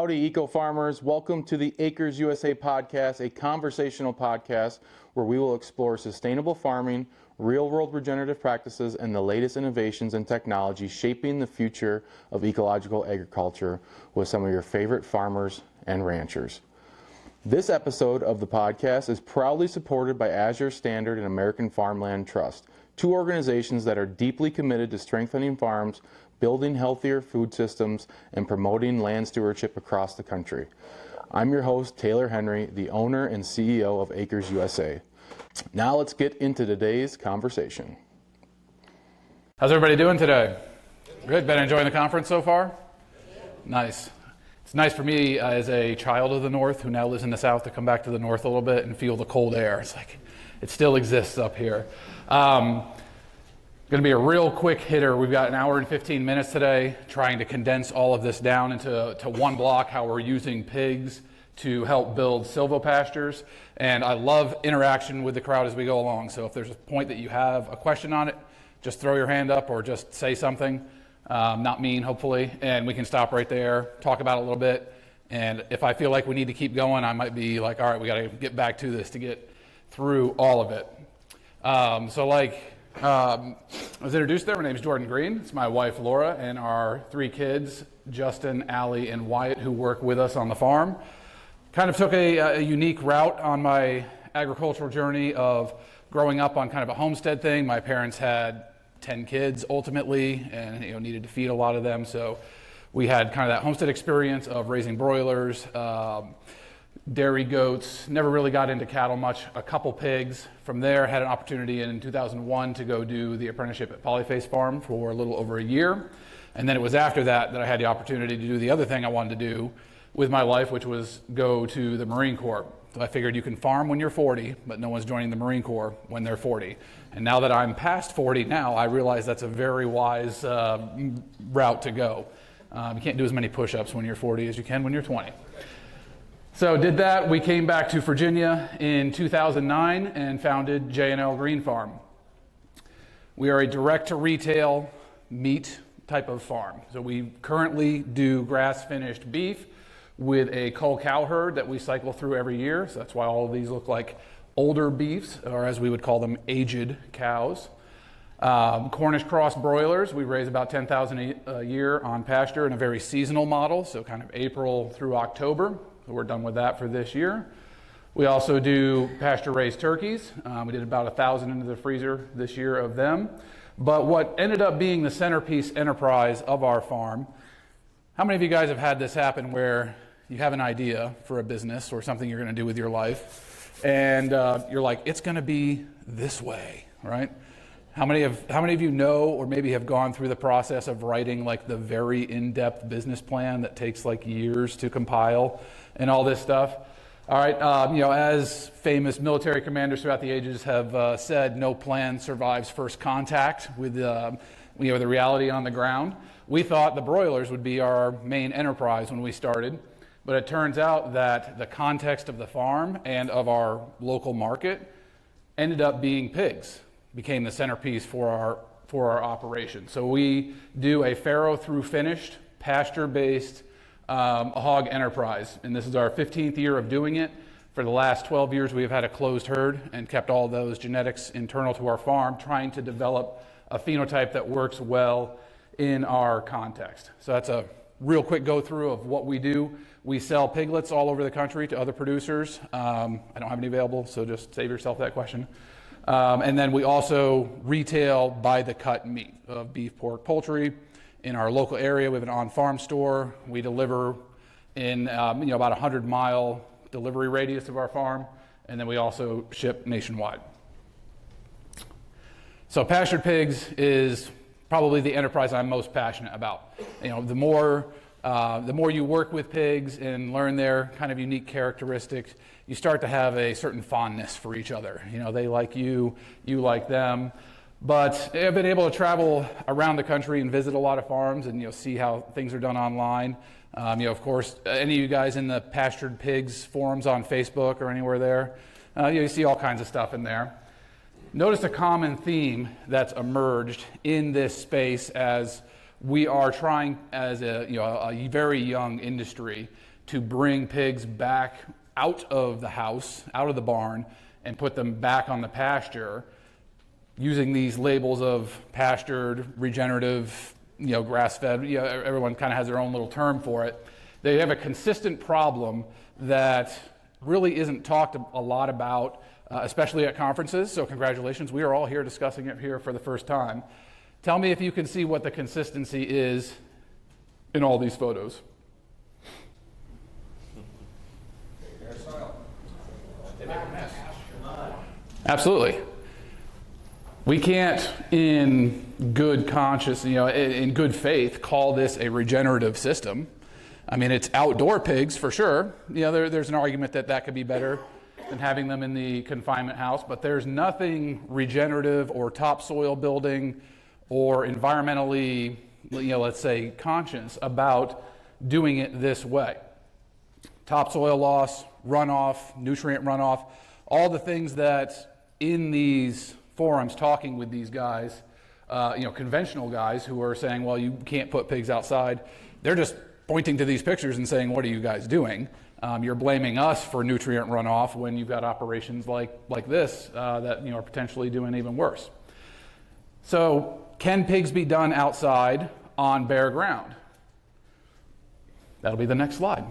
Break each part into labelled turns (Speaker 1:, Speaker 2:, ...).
Speaker 1: Howdy, eco-farmers. Welcome to the Acres USA podcast, a conversational podcast where we will explore sustainable farming, real-world regenerative practices, and the latest innovations and technology shaping the future of ecological agriculture with some of your favorite farmers and ranchers. This episode of the podcast is proudly supported by Azure Standard and American Farmland Trust, two organizations that are deeply committed to strengthening farms, building healthier food systems, and promoting land stewardship across the country. I'm your host, Taylor Henry, the owner and CEO of Acres USA. Now let's get into today's conversation.
Speaker 2: How's everybody doing today? Good. Been enjoying the conference so far? Nice. It's nice for me as a child of the North who now lives in the South to come back to the North a little bit and feel the cold air. It's like it still exists up here. Going to be a real quick hitter. We've got an hour and 15 minutes today, trying to condense all of this down into one block, how we're using pigs to help build silvopastures. And I love interaction with the crowd as we go along. So if there's a point that you have a question on it, just throw your hand up or just say something, not mean, hopefully, and we can stop right there, talk about it a little bit. And if I feel like we need to keep going, I might be like, all right, we got to get back to this to get through all of it. I was introduced there. My name is Jordan Green. It's my wife, Laura, and our three kids, Justin, Allie, and Wyatt, who work with us on the farm. Kind of took a unique route on my agricultural journey of growing up on kind of a homestead thing. My parents had 10 kids ultimately and needed to feed a lot of them. So we had kind of that homestead experience of raising broilers, dairy goats, never really got into cattle much, a couple pigs. From there, had an opportunity in 2001 to go do the apprenticeship at Polyface Farm for a little over a year. And then it was after that I had the opportunity to do the other thing I wanted to do with my life, which was go to the Marine Corps. So I figured you can farm when you're 40, but no one's joining the Marine Corps when they're 40. And now that I'm past 40 now, I realize that's a very wise route to go. You can't do as many push-ups when you're 40 as you can when you're 20. So did that. We came back to Virginia in 2009 and founded J&L Green Farm. We are a direct-to-retail meat type of farm. So we currently do grass-finished beef with a cull cow herd that we cycle through every year. So that's why all of these look like older beefs, or as we would call them, aged cows. Cornish cross broilers, we raise about 10,000 a year on pasture in a very seasonal model, so kind of April through October. So we're done with that for this year. We also do pasture-raised turkeys. We did about 1,000 into the freezer this year of them. But what ended up being the centerpiece enterprise of our farm, how many of you guys have had this happen where you have an idea for a business or something you're going to do with your life, and you're like, it's going to be this way, right? How many of you know or maybe have gone through the process of writing like the very in-depth business plan that takes like years to compile and all this stuff? All right, as famous military commanders throughout the ages have said, no plan survives first contact with the reality on the ground. We thought the broilers would be our main enterprise when we started, but it turns out that the context of the farm and of our local market ended up being pigs. Became the centerpiece for our operation. So we do a farrow through finished, pasture-based hog enterprise, and this is our 15th year of doing it. For the last 12 years, we have had a closed herd and kept all those genetics internal to our farm, trying to develop a phenotype that works well in our context. So that's a real quick go-through of what we do. We sell piglets all over the country to other producers. I don't have any available, so just save yourself that question. And then we also retail by the cut meat of beef, pork, poultry. In our local area, we have an on-farm store. We deliver in about 100-mile delivery radius of our farm, and then we also ship nationwide. So pastured pigs is probably the enterprise I'm most passionate about. The more you work with pigs and learn their kind of unique characteristics, you start to have a certain fondness for each other. They like you, you like them. But I've been able to travel around the country and visit a lot of farms and see how things are done online. Of course, any of you guys in the pastured pigs forums on Facebook or anywhere there, you see all kinds of stuff in there. Notice a common theme that's emerged in this space as we are trying, as a very young industry, to bring pigs back out of the house, out of the barn, and put them back on the pasture using these labels of pastured, regenerative, grass-fed. Everyone kind of has their own little term for it. They have a consistent problem that really isn't talked a lot about, especially at conferences. So congratulations, we are all here discussing it here for the first time. Tell me if you can see what the consistency is in all these photos. Absolutely. We can't, in good conscience, in good faith, call this a regenerative system. I mean, it's outdoor pigs for sure. There's an argument that could be better than having them in the confinement house, but there's nothing regenerative or topsoil building or environmentally, let's say, conscious about doing it this way. Topsoil loss, runoff, nutrient runoff, all the things that in these forums talking with these guys, conventional guys who are saying, well, you can't put pigs outside, they're just pointing to these pictures and saying, what are you guys doing? You're blaming us for nutrient runoff when you've got operations like this that are potentially doing even worse. So can pigs be done outside on bare ground? That'll be the next slide.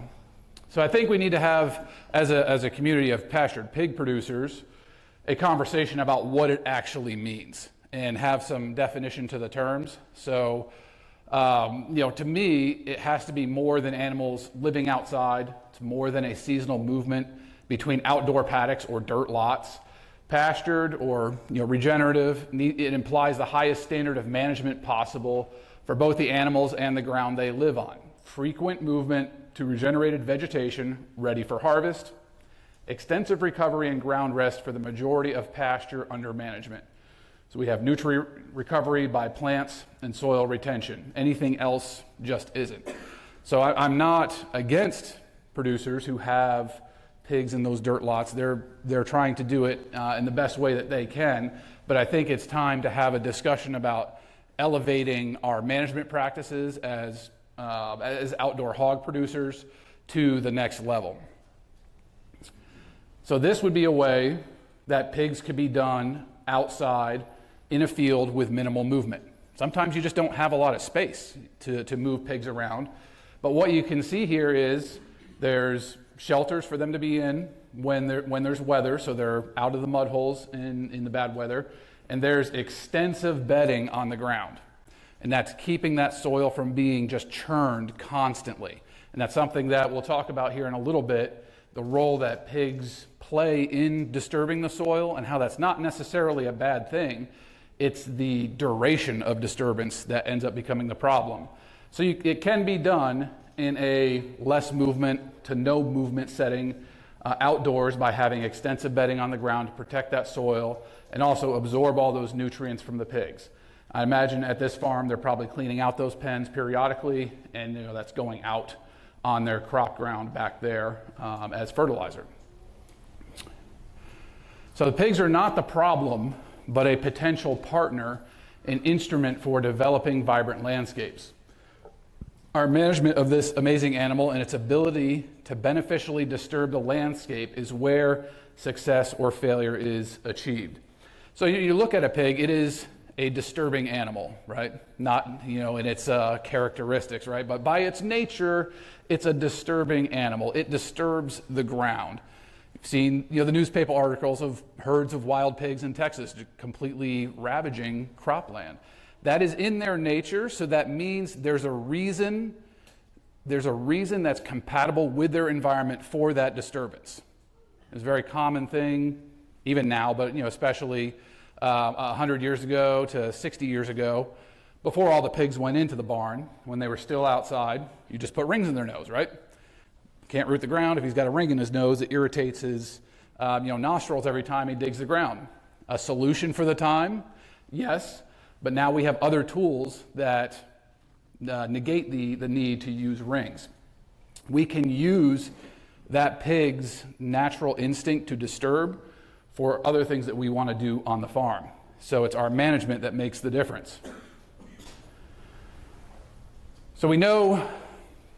Speaker 2: So I think we need to have, as a community of pastured pig producers, a conversation about what it actually means and have some definition to the terms. So, to me, it has to be more than animals living outside. It's more than a seasonal movement between outdoor paddocks or dirt lots. Pastured or regenerative, it implies the highest standard of management possible for both the animals and the ground they live on. Frequent movement to regenerated vegetation ready for harvest. Extensive recovery and ground rest for the majority of pasture under management. So we have nutrient recovery by plants and soil retention. Anything else just isn't. So I'm not against producers who have pigs in those dirt lots. They're trying to do it in the best way that they can, but I think it's time to have a discussion about elevating our management practices as outdoor hog producers to the next level. So this would be a way that pigs could be done outside in a field with minimal movement. Sometimes you just don't have a lot of space to move pigs around. But what you can see here is there's shelters for them to be in when there's weather, so they're out of the mud holes in the bad weather. And there's extensive bedding on the ground. And that's keeping that soil from being just churned constantly. And that's something that we'll talk about here in a little bit, the role that pigs play in disturbing the soil and how that's not necessarily a bad thing. It's the duration of disturbance that ends up becoming the problem. So it can be done in a less movement to no movement setting outdoors by having extensive bedding on the ground to protect that soil and also absorb all those nutrients from the pigs. I imagine at this farm they're probably cleaning out those pens periodically, and that's going out on their crop ground back there as fertilizer. So the pigs are not the problem, but a potential partner, an instrument for developing vibrant landscapes. Our management of this amazing animal and its ability to beneficially disturb the landscape is where success or failure is achieved. So you look at a pig, it is a disturbing animal, right? Not, in its characteristics, right? But by its nature, it's a disturbing animal. It disturbs the ground. You've seen, the newspaper articles of herds of wild pigs in Texas completely ravaging cropland. That is in their nature, so that means there's a reason that's compatible with their environment for that disturbance. It's a very common thing, even now, but especially 100 years ago to 60 years ago, before all the pigs went into the barn, when they were still outside, you just put rings in their nose, right? Can't root the ground. If he's got a ring in his nose, it irritates his nostrils every time he digs the ground. A solution for the time? Yes. But now we have other tools that negate the need to use rings. We can use that pig's natural instinct to disturb for other things that we want to do on the farm. So it's our management that makes the difference. So we know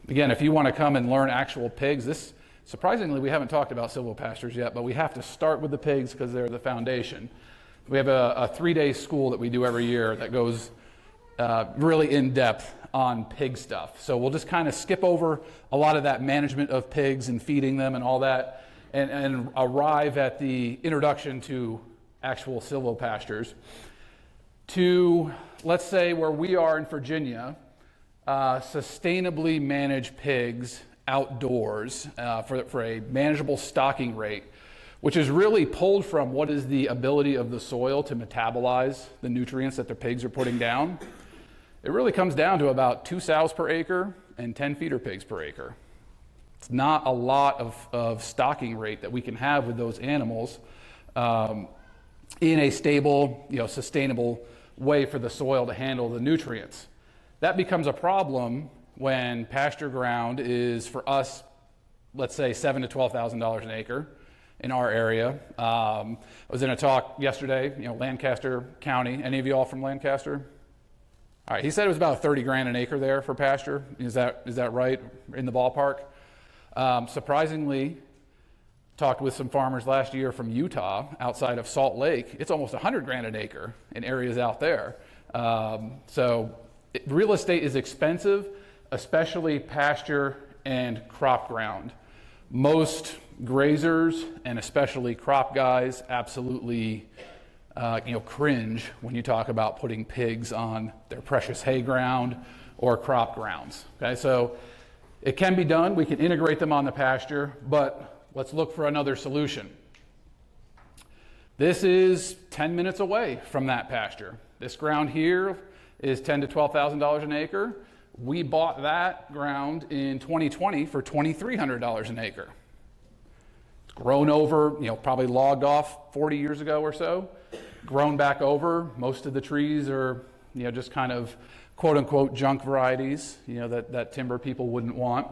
Speaker 2: Again, if you want to come and learn actual pigs, surprisingly, we haven't talked about silvopastures yet, but we have to start with the pigs because they're the foundation. We have a 3-day school that we do every year that goes really in depth on pig stuff. So we'll just kind of skip over a lot of that management of pigs and feeding them and all that, and arrive at the introduction to actual silvopastures. To, let's say, where we are in Virginia, sustainably manage pigs outdoors for a manageable stocking rate, which is really pulled from what is the ability of the soil to metabolize the nutrients that the pigs are putting down. It really comes down to about 2 sows per acre and 10 feeder pigs per acre. It's not a lot of stocking rate that we can have with those animals in a stable, sustainable way for the soil to handle the nutrients. That becomes a problem when pasture ground is, for us, let's say $7,000 to $12,000 an acre in our area. I was in a talk yesterday, Lancaster County. Any of you all from Lancaster? All right, he said it was about $30,000 an acre there for pasture. Is that right, in the ballpark? Surprisingly, talked with some farmers last year from Utah, outside of Salt Lake. It's almost $100,000 an acre in areas out there. Real estate is expensive, especially pasture and crop ground. Most grazers, and especially crop guys, absolutely cringe when you talk about putting pigs on their precious hay ground or crop grounds. Okay, so it can be done. We can integrate them on the pasture, but let's look for another solution. This is 10 minutes away from that pasture. This ground here is $10,000 to $12,000 an acre. We bought that ground in 2020 for $2,300 an acre. It's grown over, probably logged off 40 years ago or so, grown back over. Most of the trees are, just kind of quote unquote junk varieties, that timber people wouldn't want.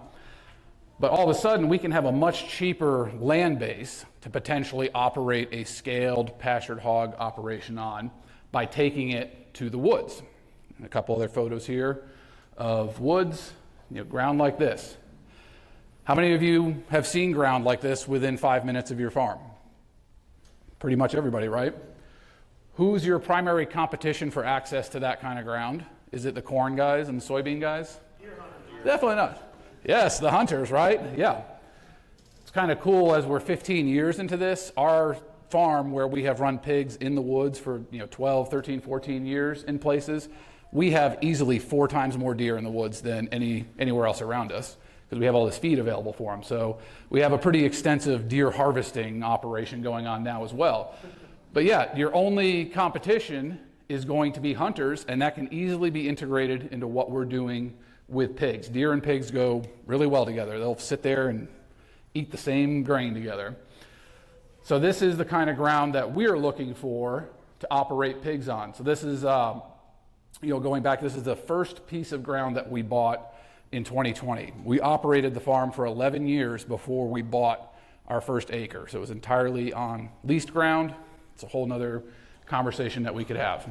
Speaker 2: But all of a sudden, we can have a much cheaper land base to potentially operate a scaled pastured hog operation on by taking it to the woods. And a couple other photos here of woods, ground like this. How many of you have seen ground like this within 5 minutes of your farm? Pretty much everybody, right? Who's your primary competition for access to that kind of ground? Is it the corn guys and the soybean guys? Definitely not. Yes, the hunters, right? Yeah. It's kind of cool, as we're 15 years into this, our farm where we have run pigs in the woods for 12, 13, 14 years in places, we have easily 4 times more deer in the woods than anywhere else around us, because we have all this feed available for them. So we have a pretty extensive deer harvesting operation going on now as well. But yeah, your only competition is going to be hunters, and that can easily be integrated into what we're doing with pigs. Deer and pigs go really well together. They'll sit there and eat the same grain together. So this is the kind of ground that we're looking for to operate pigs on. So this is, going back, this is the first piece of ground that we bought in 2020. We operated the farm for 11 years before we bought our first acre. So it was entirely on leased ground. It's a whole nother conversation that we could have.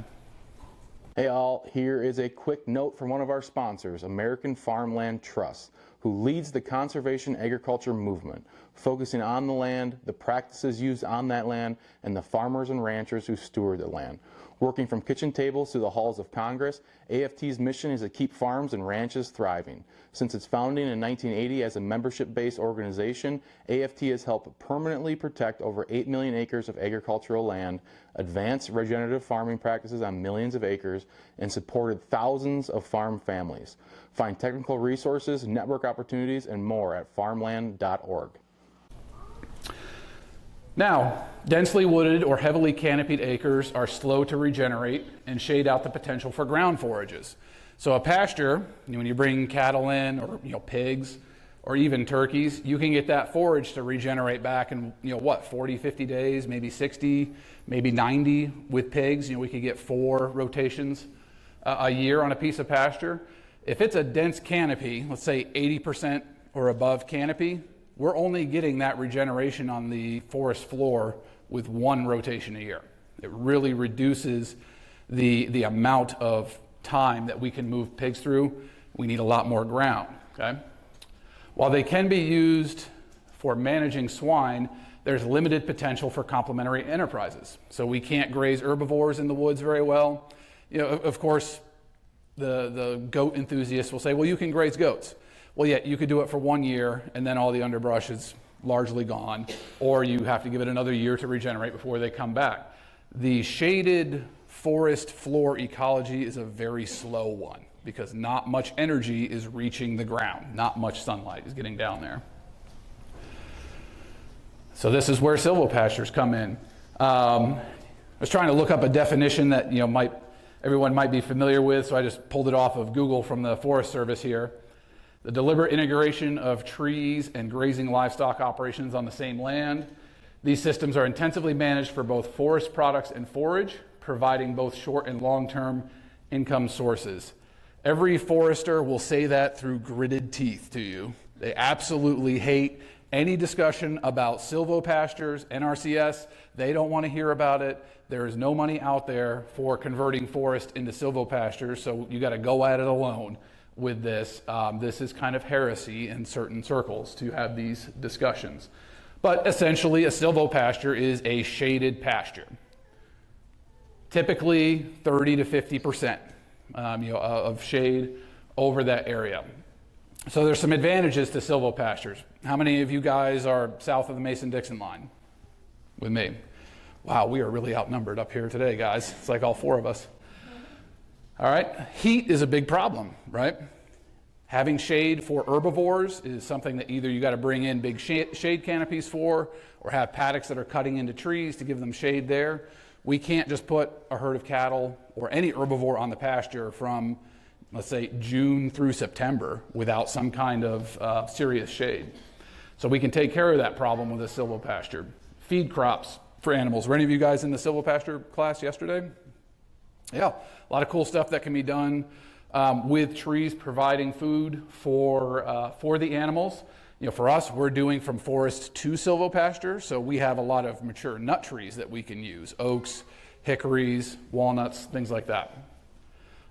Speaker 1: Hey all, here is a quick note from one of our sponsors, American Farmland Trust, who leads the conservation agriculture movement, focusing on the land, the practices used on that land, and the farmers and ranchers who steward the land. Working from kitchen tables to the halls of Congress, AFT's mission is to keep farms and ranches thriving. Since its founding in 1980 as a membership-based organization, AFT has helped permanently protect over 8 million acres of agricultural land, advance regenerative farming practices on millions of acres, and supported thousands of farm families. Find technical resources, network opportunities, and more at farmland.org.
Speaker 2: Now, densely wooded or heavily canopied acres are slow to regenerate and shade out the potential for ground forages. So a pasture, when you bring cattle in, or pigs, or even turkeys, you can get that forage to regenerate back in 40, 50 days, maybe 60, maybe 90 with pigs. We could get 4 rotations a year on a piece of pasture. If it's a dense canopy, let's say 80% or above canopy, we're only getting that regeneration on the forest floor with 1 rotation a year. It really reduces the amount of time that we can move pigs through. We need a lot more ground, okay? While they can be used for managing swine, there's limited potential for complementary enterprises. So we can't graze herbivores in the woods very well. Of course, the goat enthusiasts will say, well, you can graze goats. Well, yeah, you could do it for 1 year and then all the underbrush is largely gone, or you have to give it another year to regenerate before they come back. The shaded forest floor ecology is a very slow one because not much energy is reaching the ground. Not much sunlight is getting down there. So this is where silvopastures come in. I was trying to look up a definition that everyone might be familiar with, so I just pulled it off of Google from the Forest Service here. The deliberate integration of trees and grazing livestock operations on the same land. These systems are intensively managed for both forest products and forage, providing both short and long-term income sources. Every forester will say that through gritted teeth to you. They absolutely hate any discussion about silvopastures, NRCS. They don't want to hear about it. There is no money out there for converting forest into silvopastures, so you got to go at it alone with this. This is kind of heresy in certain circles to have these discussions. But essentially, a silvopasture is a shaded pasture. Typically 30 to 50% of shade over that area. So there's some advantages to silvopastures. How many of you guys are south of the Mason-Dixon line with me? Wow, we are really outnumbered up here today, guys. It's like all four of us. All right, heat is a big problem, right? Having shade for herbivores is something that either you got to bring in big shade canopies for, or have paddocks that are cutting into trees to give them shade there. We can't just put a herd of cattle or any herbivore on the pasture from, let's say, June through September without some kind of serious shade. So we can take care of that problem with a silvopasture. Feed crops for animals. Were any of you guys in the silvopasture class yesterday? Yeah, a lot of cool stuff that can be done with trees providing food for the animals. For us, we're doing from forest to silvopasture, so we have a lot of mature nut trees that we can use, oaks, hickories, walnuts, things like that.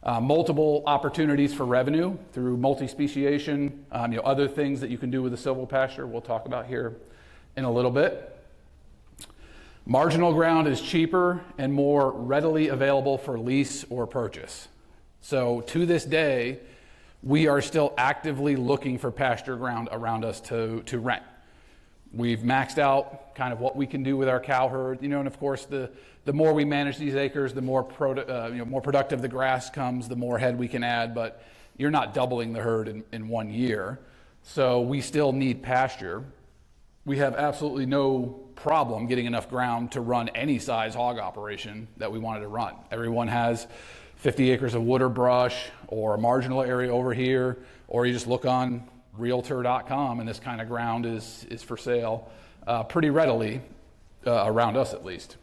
Speaker 2: Multiple opportunities for revenue through multi-speciation, other things that you can do with a silvopasture we'll talk about here in a little bit. Marginal ground is cheaper and more readily available for lease or purchase. So to this day, we are still actively looking for pasture ground around us to rent. We've maxed out kind of what we can do with our cow herd, and of course the more we manage these acres, the more more productive the grass comes, the more head we can add, but you're not doubling the herd in 1 year. So we still need pasture. We have absolutely no problem getting enough ground to run any size hog operation that we wanted to run. Everyone has 50 acres of wood or brush or a marginal area over here, or you just look on realtor.com and this kind of ground is for sale pretty readily around us at least.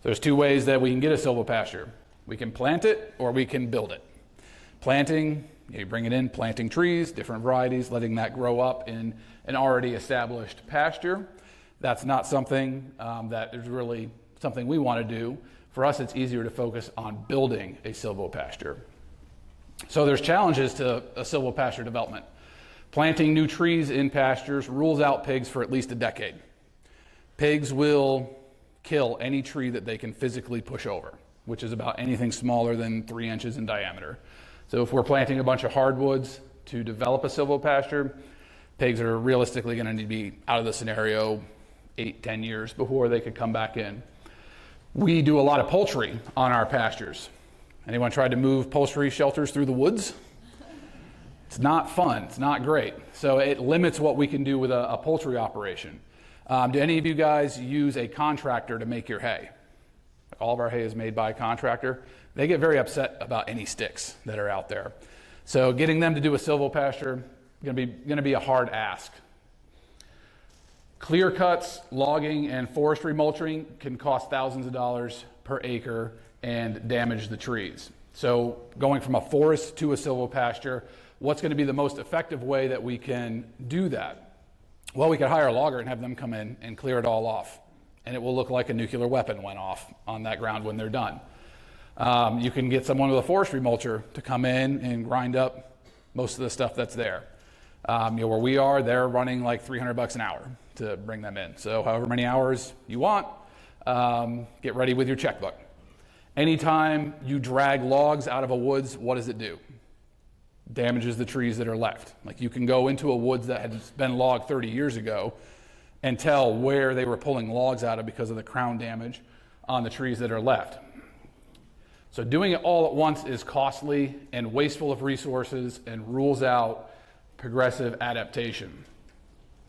Speaker 2: There's two ways that we can get a silvopasture. We can plant it or we can build it. Planting, you bring it in, planting trees, different varieties, letting that grow up in an already established pasture. That's not something that is really something we want to do. For us, it's easier to focus on building a silvopasture. So there's challenges to a silvopasture development. Planting new trees in pastures rules out pigs for at least a decade. Pigs will kill any tree that they can physically push over, which is about anything smaller than 3 inches in diameter. So if we're planting a bunch of hardwoods to develop a silvopasture, pigs are realistically going to need to be out of the scenario 8-10 years before they could come back in. We do a lot of poultry on our pastures. Anyone tried to move poultry shelters through the woods? It's not fun. It's not great. So it limits what we can do with a poultry operation. Do any of you guys use a contractor to make your hay? All of our hay is made by a contractor. They get very upset about any sticks that are out there. So getting them to do a silvopasture going to be a hard ask. Clear cuts, logging, and forestry mulching can cost thousands of dollars per acre and damage the trees. So going from a forest to a silvopasture, what's going to be the most effective way that we can do that? Well, we could hire a logger and have them come in and clear it all off. And it will look like a nuclear weapon went off on that ground when they're done. You can get someone with a forestry mulcher to come in and grind up most of the stuff that's there. Where we are, they're running like $300 an hour to bring them in. So however many hours you want, get ready with your checkbook. Anytime you drag logs out of a woods, what does it do? Damages the trees that are left. Like you can go into a woods that has been logged 30 years ago and tell where they were pulling logs out of because of the crown damage on the trees that are left. So doing it all at once is costly and wasteful of resources and rules out progressive adaptation.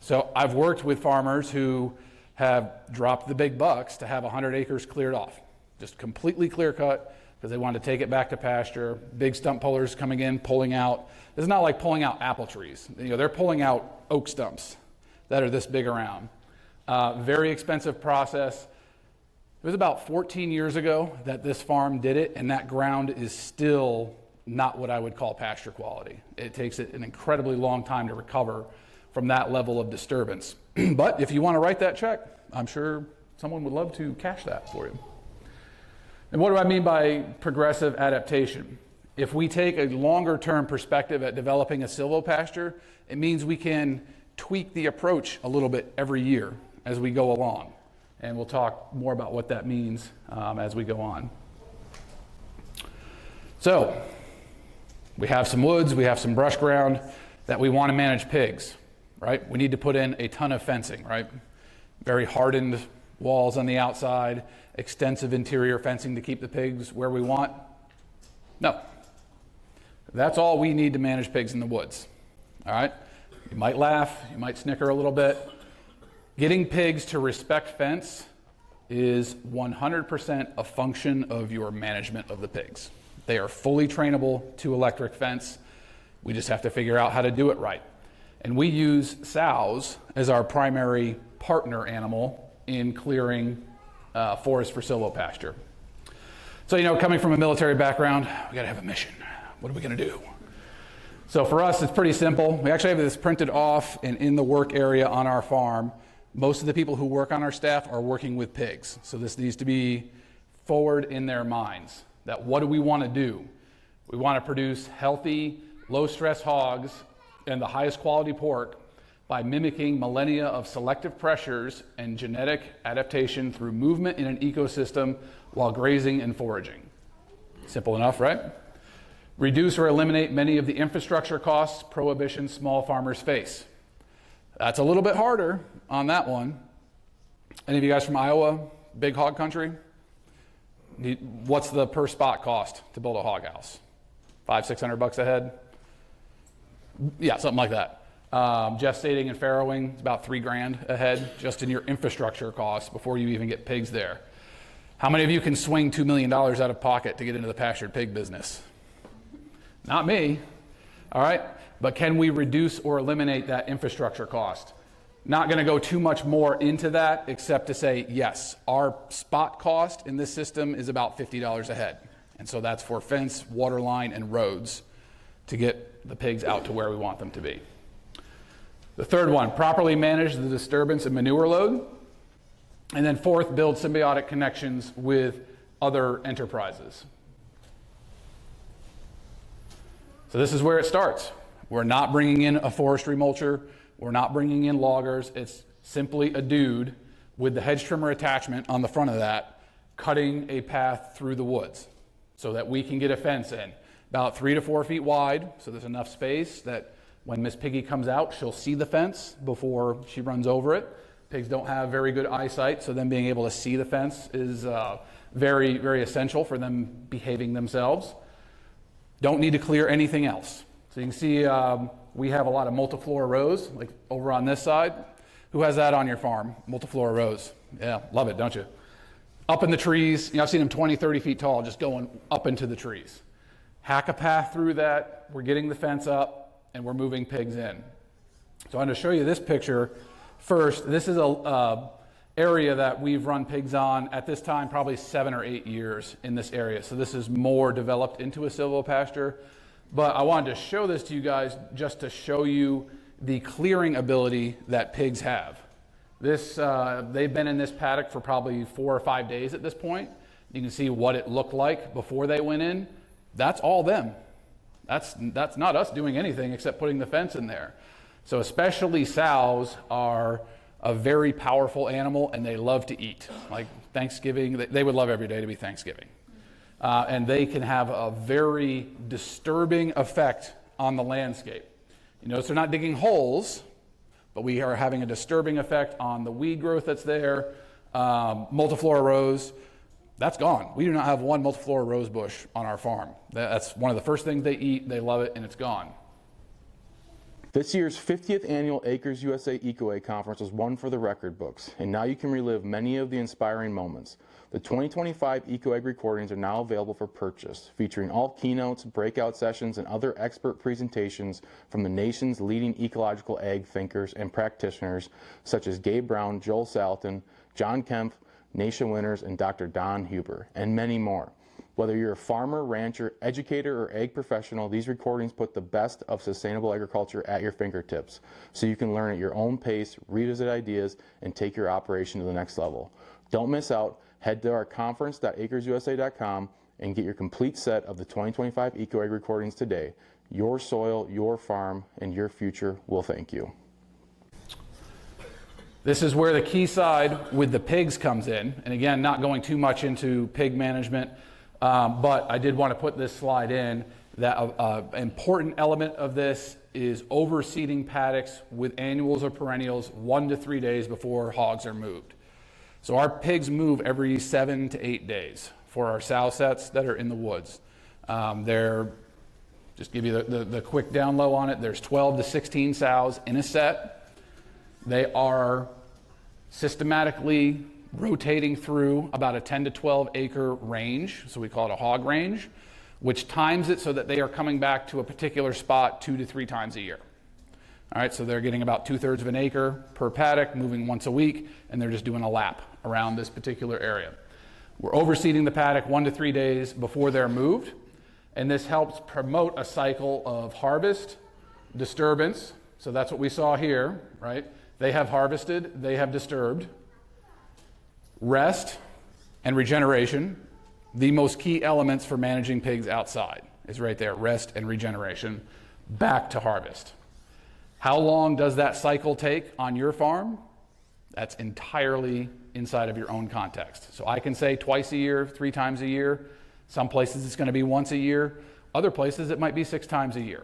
Speaker 2: So I've worked with farmers who have dropped the big bucks to have 100 acres cleared off, just completely clear cut because they wanted to take it back to pasture. Big stump pullers coming in, pulling out. It's not like pulling out apple trees. They're pulling out oak stumps that are this big around. Very expensive process. It was about 14 years ago that this farm did it, and that ground is still not what I would call pasture quality. It takes an incredibly long time to recover from that level of disturbance. But if you want to write that check, I'm sure someone would love to cash that for you. And what do I mean by progressive adaptation? If we take a longer term perspective at developing a silvopasture, it means we can tweak the approach a little bit every year as we go along. And we'll talk more about what that means as we go on. So, we have some woods, we have some brush ground that we want to manage pigs, right? We need to put in a ton of fencing, right? Very hardened walls on the outside, extensive interior fencing to keep the pigs where we want. No. That's all we need to manage pigs in the woods, all right? You might laugh, you might snicker a little bit. Getting pigs to respect fence is 100% a function of your management of the pigs. They are fully trainable to electric fence. We just have to figure out how to do it right. And we use sows as our primary partner animal in clearing forest for silvopasture. So, coming from a military background, we gotta have a mission. What are we gonna do? So for us, it's pretty simple. We actually have this printed off and in the work area on our farm. Most of the people who work on our staff are working with pigs. So this needs to be forward in their minds. That what do we want to do? We want to produce healthy, low-stress hogs and the highest quality pork by mimicking millennia of selective pressures and genetic adaptation through movement in an ecosystem while grazing and foraging. Simple enough, right? Reduce or eliminate many of the infrastructure costs prohibition small farmers face. That's a little bit harder on that one. Any of you guys from Iowa, big hog country? What's the per spot cost to build a hog house? $500-600 a head? Yeah, something like that. Gestating and farrowing, it's about $3,000 a head just in your infrastructure costs before you even get pigs there. How many of you can swing $2 million out of pocket to get into the pastured pig business? Not me, all right? But can we reduce or eliminate that infrastructure cost? Not going to go too much more into that except to say, yes, our spot cost in this system is about $50 a head. And so that's for fence, water line, and roads to get the pigs out to where we want them to be. The third one, properly manage the disturbance and manure load. And then fourth, build symbiotic connections with other enterprises. So this is where it starts. We're not bringing in a forestry mulcher. We're not bringing in loggers. It's simply a dude with the hedge trimmer attachment on the front of that, cutting a path through the woods so that we can get a fence in. About 3 to 4 feet wide, so there's enough space that when Miss Piggy comes out, she'll see the fence before she runs over it. Pigs don't have very good eyesight, so them being able to see the fence is very, very essential for them behaving themselves. Don't need to clear anything else. So you can see we have a lot of multiflora rows, like over on this side. Who has that on your farm? Multiflora rows. Yeah, love it, don't you? Up in the trees. I've seen them 20, 30 feet tall, just going up into the trees. Hack a path through that. We're getting the fence up, and we're moving pigs in. So I'm going to show you this picture first. This is a area that we've run pigs on at this time, probably 7 or 8 years in this area. So this is more developed into a silvopasture. But I wanted to show this to you guys just to show you the clearing ability that pigs have. They've been in this paddock for probably 4 or 5 days at this point. You can see what it looked like before they went in. That's all them. That's not us doing anything except putting the fence in there. So especially sows are a very powerful animal, and they love to eat. Like Thanksgiving, they would love every day to be Thanksgiving. And they can have a very disturbing effect on the landscape. You notice they're not digging holes, but we are having a disturbing effect on the weed growth that's there. Multiflora rose, that's gone. We do not have one multiflora rose bush on our farm. That's one of the first things they eat, they love it, and it's gone.
Speaker 1: This year's 50th annual Acres USA EcoEgg Conference was one for the record books, and now you can relive many of the inspiring moments. The 2025 EcoEgg recordings are now available for purchase, featuring all keynotes, breakout sessions, and other expert presentations from the nation's leading ecological ag thinkers and practitioners, such as Gabe Brown, Joel Salatin, John Kemp, Nasha Winters, and Dr. Don Huber, and many more. Whether you're a farmer, rancher, educator, or ag professional, these recordings put the best of sustainable agriculture at your fingertips, so you can learn at your own pace, revisit ideas, and take your operation to the next level. Don't miss out. Head to our conference.acresusa.com and get your complete set of the 2025 EcoEgg recordings today. Your soil, your farm, and your future will thank you.
Speaker 2: This is where the key side with the pigs comes in. And again, not going too much into pig management, but I did want to put this slide in that an important element of this is overseeding paddocks with annuals or perennials 1 to 3 days before hogs are moved. So our pigs move every 7 to 8 days for our sow sets that are in the woods. Just give you the quick down low on it, there's 12 to 16 sows in a set. They are systematically rotating through about a 10 to 12 acre range, so we call it a hog range, which times it so that they are coming back to a particular spot 2 to 3 times a year. All right, so they're getting about 2/3 of an acre per paddock, moving once a week, and they're just doing a lap around this particular area. We're overseeding the paddock 1 to 3 days before they're moved, and this helps promote a cycle of harvest, disturbance, so that's what we saw here, right? They have harvested, they have disturbed, rest, and regeneration. The most key elements for managing pigs outside is right there, rest and regeneration, back to harvest. How long does that cycle take on your farm? That's entirely inside of your own context. So I can say twice a year, 3 times a year. Some places it's going to be once a year. Other places it might be 6 times a year.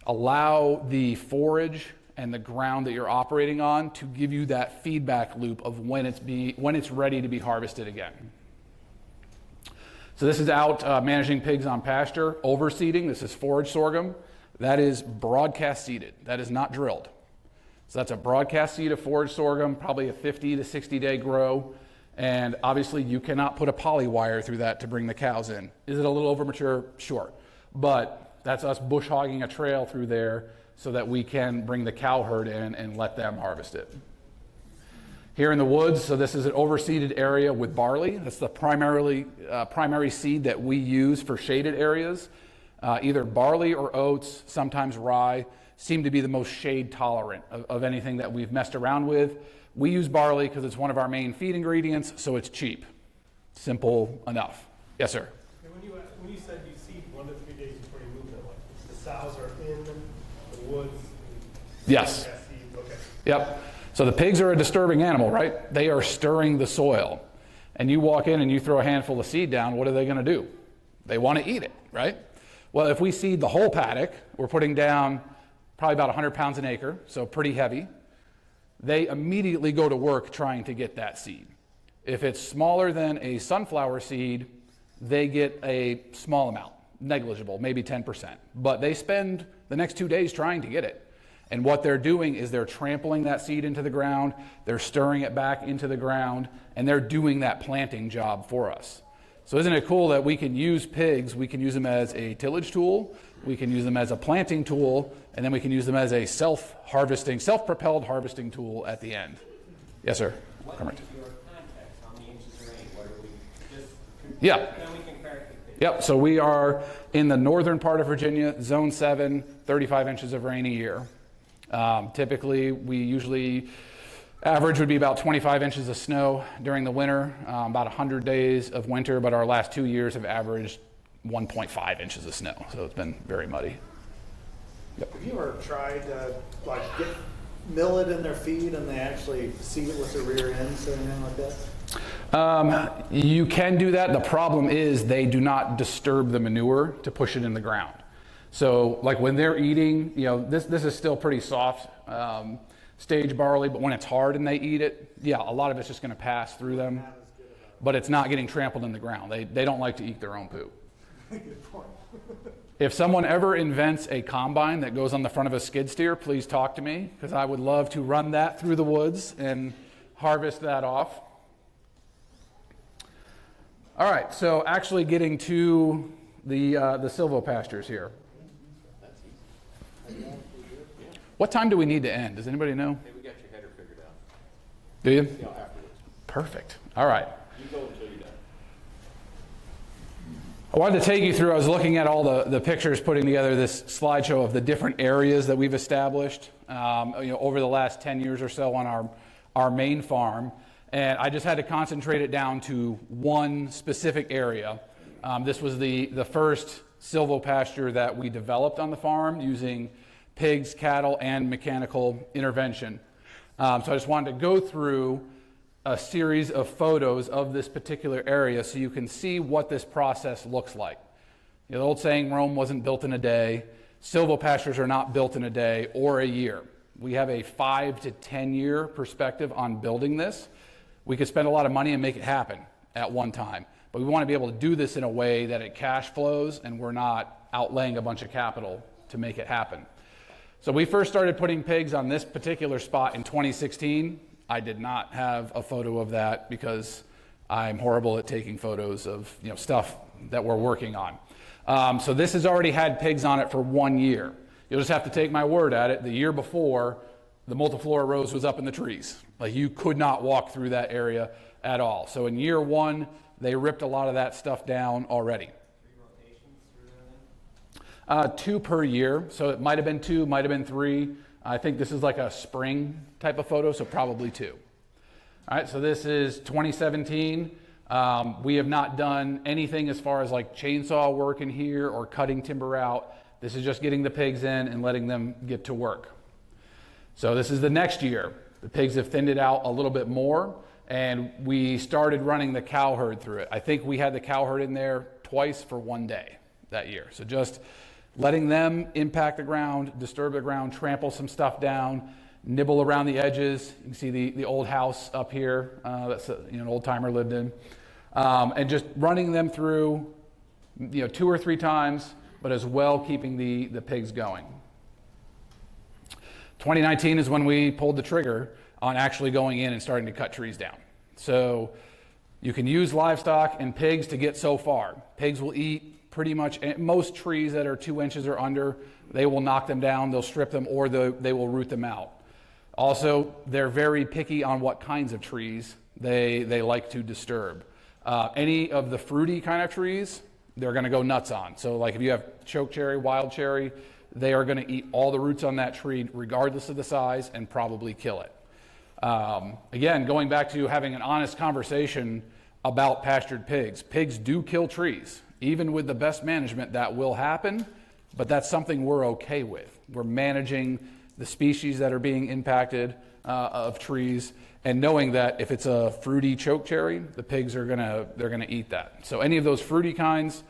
Speaker 2: Allow the forage and the ground that you're operating on to give you that feedback loop of when it's ready to be harvested again. So this is out managing pigs on pasture, overseeding. This is forage sorghum. That is broadcast seeded. That is not drilled. So that's a broadcast seed of forage sorghum, probably a 50 to 60 day grow. And obviously you cannot put a poly wire through that to bring the cows in. Is it a little over mature? Sure. But that's us bush hogging a trail through there so that we can bring the cow herd in and let them harvest it. Here in the woods, so this is an overseeded area with barley. That's the primary seed that we use for shaded areas. Either barley or oats, sometimes rye, seem to be the most shade tolerant of anything that we've messed around with. We use barley because it's one of our main feed ingredients, so it's cheap. Simple enough. Yes, sir?
Speaker 3: And when you said you seed 1 to 3 days before you move them, like the sows are in the woods?
Speaker 2: Yes.
Speaker 3: Okay.
Speaker 2: Yep. So the pigs are a disturbing animal, right? They are stirring the soil. And you walk in and you throw a handful of seed down, what are they going to do? They want to eat it, right? Well, if we seed the whole paddock, we're putting down probably about 100 pounds an acre, so pretty heavy. They immediately go to work trying to get that seed. If it's smaller than a sunflower seed, they get a small amount, negligible, maybe 10%. But they spend the next 2 days trying to get it. And what they're doing is they're trampling that seed into the ground, they're stirring it back into the ground, and they're doing that planting job for us. So isn't it cool that we can use pigs, we can use them as a tillage tool, we can use them as a planting tool, and then we can use them as a self-harvesting, self-propelled harvesting tool at the end. Yes, sir?
Speaker 4: What is your context on the inches of rain? What are we just?
Speaker 2: Yeah.
Speaker 4: Then we compare it to pigs.
Speaker 2: Yep, so we are in the northern part of Virginia, zone 7, 35 inches of rain a year. Typically, we usually average would be about 25 inches of snow during the winter, about 100 days of winter, but our last 2 years have averaged 1.5 inches of snow, so it's been very muddy.
Speaker 5: Have you ever tried to like get millet in their feed and they actually seed it with their rear ends or anything like that?
Speaker 2: You can do that. The problem is they do not disturb the manure to push it in the ground. So like when they're eating, this is still pretty soft stage barley, but when it's hard and they eat it, yeah, a lot of it's just going to pass through them, but it's not getting trampled in the ground. They don't like to eat their own poop.
Speaker 5: Good point.
Speaker 2: If someone ever invents a combine that goes on the front of a skid steer, please talk to me, because I would love to run that through the woods and harvest that off. All right, so actually getting to the silvopastures here. What time do we need to end? Does anybody know?
Speaker 4: Hey, we got your header figured out.
Speaker 2: Do you?
Speaker 4: Yeah, afterwards.
Speaker 2: Perfect. All right.
Speaker 4: You go until you're done.
Speaker 2: I wanted to take you through, I was looking at all the pictures, putting together this slideshow of the different areas that we've established over the last 10 years or so on our main farm. And I just had to concentrate it down to one specific area. This was the first silvopasture that we developed on the farm using pigs, cattle, and mechanical intervention. So I just wanted to go through a series of photos of this particular area so you can see what this process looks like. The old saying, Rome wasn't built in a day. Silvopastures are not built in a day or a year. We have a 5 to 10 year perspective on building this. We could spend a lot of money and make it happen at one time, but we want to be able to do this in a way that it cash flows and we're not outlaying a bunch of capital to make it happen. So we first started putting pigs on this particular spot in 2016. I did not have a photo of that because I'm horrible at taking photos of stuff that we're working on. So this has already had pigs on it for 1 year. You'll just have to take my word at it. The year before, the multiflora rose was up in the trees. Like you could not walk through that area at all. So in year 1, they ripped a lot of that stuff down already. 2 per year. So it might have been 2, might have been 3. I think this is like a spring type of photo, so probably 2. All right, so this is 2017. We have not done anything as far as like chainsaw work in here or cutting timber out. This is just getting the pigs in and letting them get to work. So this is the next year. The pigs have thinned it out a little bit more, and we started running the cow herd through it. I think we had the cow herd in there twice for 1 day that year. So just letting them impact the ground, disturb the ground, trample some stuff down, nibble around the edges. You can see the old house up here that's an old timer lived in. And just running them through 2 or 3 times, but as well keeping the pigs going. 2019 is when we pulled the trigger on actually going in and starting to cut trees down. So you can use livestock and pigs to get so far. Pigs will eat pretty much most trees that are 2 inches or under. They will knock them down, they'll strip them, or they will root them out. Also, they're very picky on what kinds of trees they like to disturb. Any of the fruity kind of trees, they're going to go nuts on. So like if you have choke cherry, wild cherry, they are going to eat all the roots on that tree regardless of the size and probably kill it. Again, going back to having an honest conversation about pastured pigs. Pigs do kill trees. Even with the best management, that will happen, but that's something we're okay with. We're managing the species that are being impacted of trees, and knowing that if it's a fruity choke cherry, the pigs are they're gonna eat that. So any of those fruity kinds,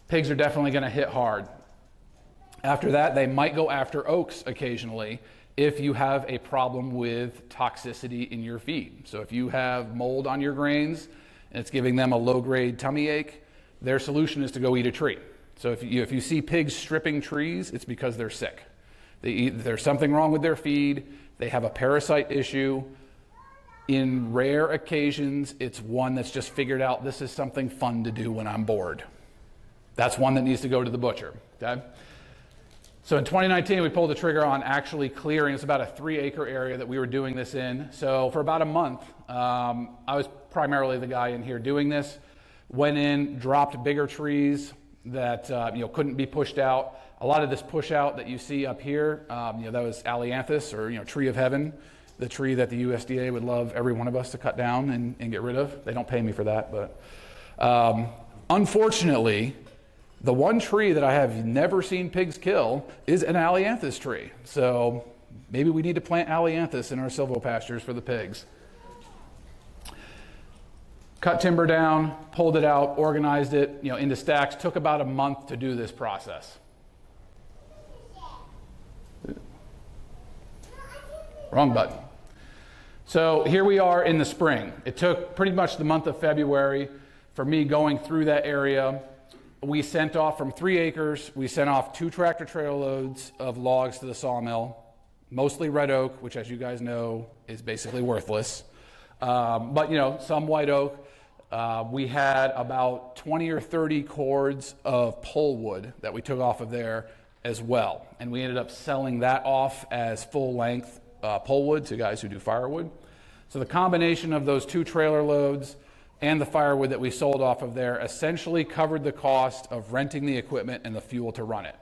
Speaker 2: pigs are definitely gonna hit hard. After that, they might go after oaks occasionally if you have a problem with toxicity in your feed. So if you have mold on your grains and it's giving them a low-grade tummy ache, their solution is to go eat a tree. So if you see pigs stripping trees, it's because they're sick. There's something wrong with their feed. They have a parasite issue. In rare occasions, it's one that's just figured out this is something fun to do when I'm bored. That's one that needs to go to the butcher. Okay? So in 2019, we pulled the trigger on actually clearing. It's about a 3-acre area that we were doing this in. So for about a month, I was primarily the guy in here doing this. Went in, dropped bigger trees that couldn't be pushed out. A lot of this push out that you see up here, that was Allianthus, or tree of heaven, the tree that the USDA would love every one of us to cut down and get rid of. They don't pay me for that, but unfortunately, The one tree that I have never seen pigs kill is an ailanthus tree. So maybe we need to plant ailanthus in our silvopastures for the pigs. Cut timber down, pulled it out, organized it, into stacks. Took about a month to do this process. Wrong button. So here we are in the spring. It took pretty much the month of February for me going through that area. We sent off from 3 acres, we sent off 2 tractor trailer loads of logs to the sawmill, mostly red oak, which as you guys know is basically worthless. But some white oak. We had about 20 or 30 cords of pole wood that we took off of there as well. And we ended up selling that off as full length pole wood to guys who do firewood. So the combination of those 2 trailer loads and the firewood that we sold off of there essentially covered the cost of renting the equipment and the fuel to run it.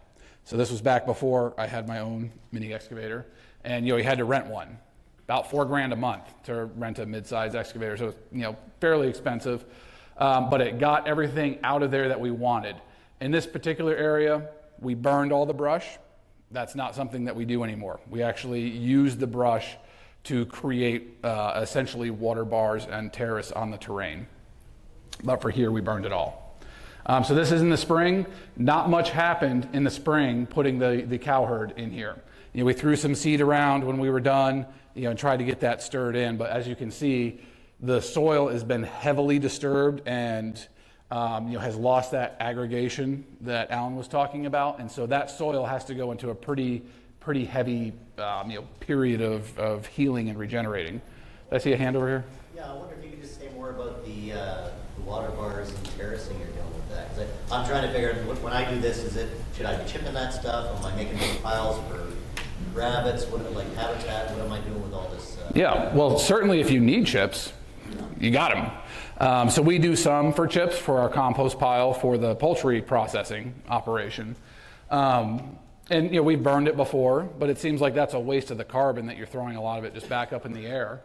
Speaker 2: So this was back before I had my own mini excavator, and you had to rent one. About $4,000 a month to rent a mid-size excavator, so it's fairly expensive, but it got everything out of there that we wanted. In this particular area, we burned all the brush. That's not something that we do anymore. We actually use the brush to create essentially water bars and terrace on the terrain. But for here, we burned it all. So this is in the spring. Not much happened in the spring putting the cow herd in here. We threw some seed around when we were done, and tried to get that stirred in. But as you can see, the soil has been heavily disturbed and has lost that aggregation that Alan was talking about. And so that soil has to go into a pretty heavy period of healing and regenerating. Did I see a hand over here?
Speaker 6: Yeah, I wonder if you could just say more about the water bars and terracing you're doing with that. 'Cause I'm trying to figure out, when I do this, should I be chipping that stuff? Am I making those piles for rabbits? Habitat? What am I doing with all this?
Speaker 2: Yeah, well, certainly if you need chips, you got them. So we do some for chips for our compost pile for the poultry processing operation. And we've burned it before, but it seems like that's a waste of the carbon that you're throwing a lot of it just back up in the air.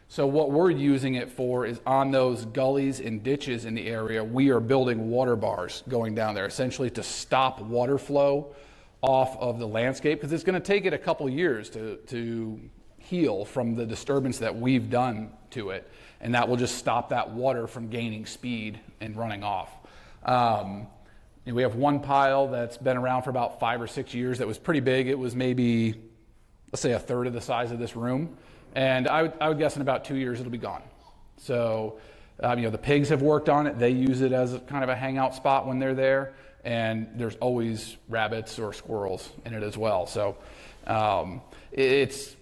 Speaker 2: So what we're using it for is on those gullies and ditches in the area, we are building water bars going down there, essentially to stop water flow off of the landscape, because it's going to take it a couple years to heal from the disturbance that we've done to it, and that will just stop that water from gaining speed and running off. We have one pile that's been around for about 5 or 6 years that was pretty big. It was maybe, let's say, a third of the size of this room. And I would guess in about 2 years it'll be gone. So, the pigs have worked on it. They use it as kind of a hangout spot when they're there. And there's always rabbits or squirrels in it as well. So it's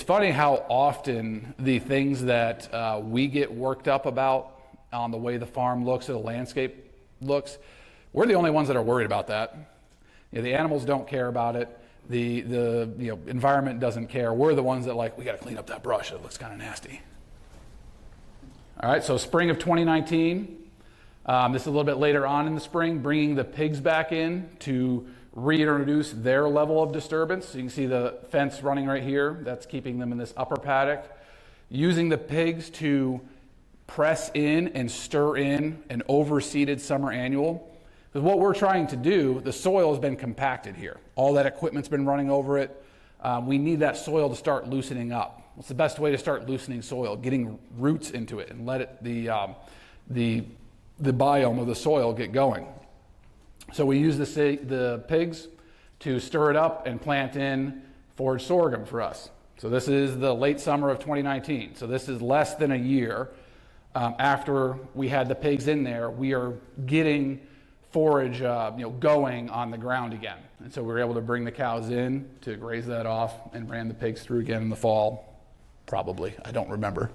Speaker 2: funny how often the things that we get worked up about on the way the farm looks or the landscape looks, we're the only ones that are worried about that. The animals don't care about it. The environment doesn't care. We're the ones that we got to clean up that brush. It looks kind of nasty. All right, so spring of 2019. This is a little bit later on in the spring, bringing the pigs back in to reintroduce their level of disturbance. So you can see the fence running right here. That's keeping them in this upper paddock. Using the pigs to press in and stir in an overseeded summer annual. Because what we're trying to do, the soil has been compacted here. All that equipment's been running over it. We need that soil to start loosening up. What's the best way to start loosening soil? Getting roots into it and let it the biome of the soil get going. So we use the pigs to stir it up and plant in forage sorghum for us. So this is the late summer of 2019. So this is less than a year after we had the pigs in there. We are getting forage going on the ground again. And so we were able to bring the cows in to graze that off and ran the pigs through again in the fall. Probably, I don't remember.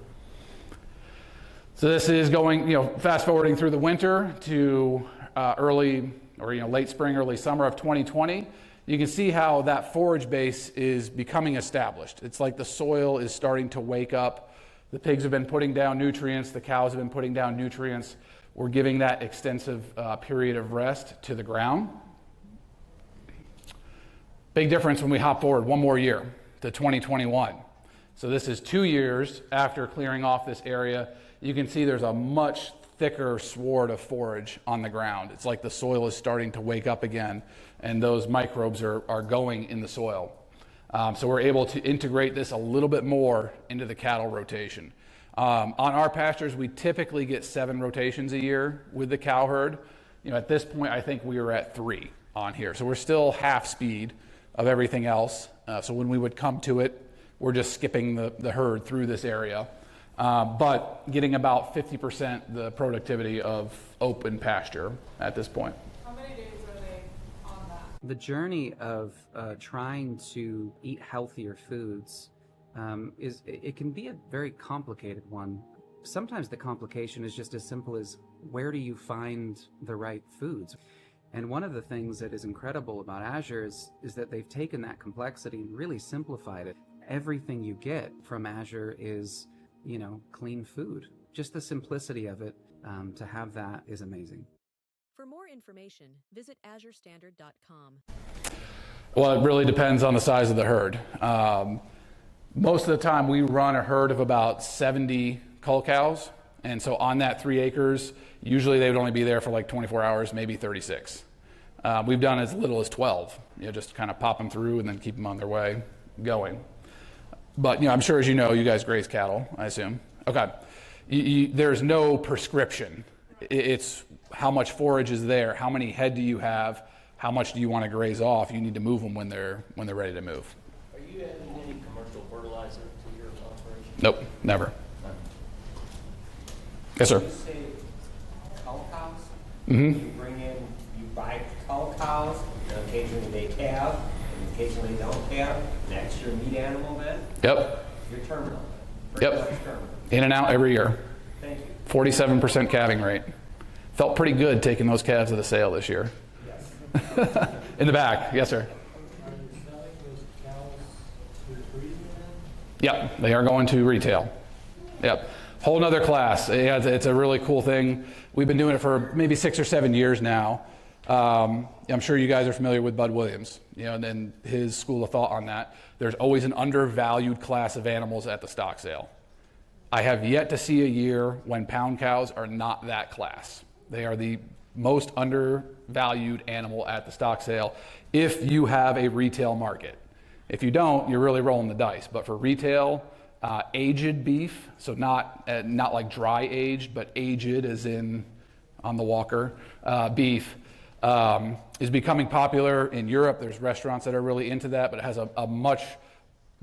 Speaker 2: So this is going, fast forwarding through the winter to late spring, early summer of 2020. You can see how that forage base is becoming established. It's like the soil is starting to wake up. The pigs have been putting down nutrients. The cows have been putting down nutrients. We're giving that extensive period of rest to the ground. Big difference when we hop forward one more year to 2021. So this is 2 years after clearing off this area. You can see there's a much thicker sward of forage on the ground. It's like the soil is starting to wake up again, and those microbes are going in the soil. So we're able to integrate this a little bit more into the cattle rotation. On our pastures, we typically get 7 rotations a year with the cow herd. At this point, I think we were at 3 on here. So we're still half speed of everything else. So when we would come to it, we're just skipping the herd through this area, but getting about 50% the productivity of open pasture at this point.
Speaker 7: How many days are they on that?
Speaker 8: The journey of trying to eat healthier foods it can be a very complicated one. Sometimes the complication is just as simple as, where do you find the right foods? And one of the things that is incredible about Azure is that they've taken that complexity and really simplified it. Everything you get from Azure is, clean food. Just the simplicity of it, to have that is amazing.
Speaker 9: For more information, visit azurestandard.com.
Speaker 2: Well, it really depends on the size of the herd. Most of the time we run a herd of about 70 cull cows. And so on that 3 acres, usually they would only be there for like 24 hours, maybe 36. We've done as little as 12, just kind of pop them through and then keep them on their way going. But, I'm sure, as you know, you guys graze cattle, I assume. Okay. There's no prescription. It's how much forage is there, how many head do you have, how much do you want to graze off. You need to move them when they're ready to move.
Speaker 4: Are you adding any commercial fertilizer to your operation?
Speaker 2: Nope, never. Yes, sir.
Speaker 4: You say cull cows?
Speaker 2: Mm-hmm.
Speaker 4: You bring in, you buy cull cows, and occasionally they calve, and occasionally they don't calve, and that's your meat animal then?
Speaker 2: Yep.
Speaker 4: Your terminal?
Speaker 2: Yep.
Speaker 4: Terminal.
Speaker 2: In and out every year.
Speaker 4: Thank you.
Speaker 2: 47% calving rate. Felt pretty good taking those calves to the sale this year.
Speaker 4: Yes.
Speaker 2: In the back, yes, sir.
Speaker 3: Are you selling those cows to breeding then?
Speaker 2: Yep, they are going to retail. Yep. Whole nother class. Yeah, it's a really cool thing. We've been doing it for maybe 6 or 7 years now. I'm sure you guys are familiar with Bud Williams, and his school of thought on that. There's always an undervalued class of animals at the stock sale. I have yet to see a year when pound cows are not that class. They are the most undervalued animal at the stock sale if you have a retail market. If you don't, you're really rolling the dice. But for retail, aged beef, so not like dry aged, but aged as in on the walker, beef, is becoming popular in Europe. There's restaurants that are really into that, but it has a much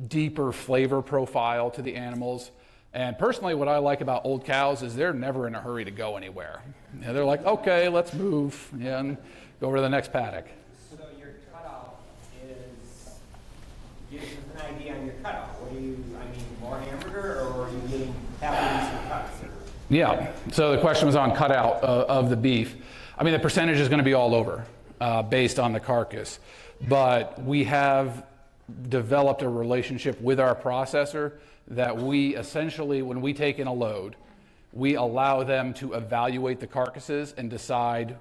Speaker 2: deeper flavor profile to the animals. And personally, what I like about old cows is they're never in a hurry to go anywhere. They're like, okay, let's move and go over to the next paddock.
Speaker 4: So your cutout is, give us an idea on your cutout. What do you, more hamburger, or are you getting happy some cuts?
Speaker 2: Yeah, so the question was on cutout of the beef. The percentage is going to be all over based on the carcass. But we have developed a relationship with our processor that we essentially, when we take in a load, we allow them to evaluate the carcasses and decide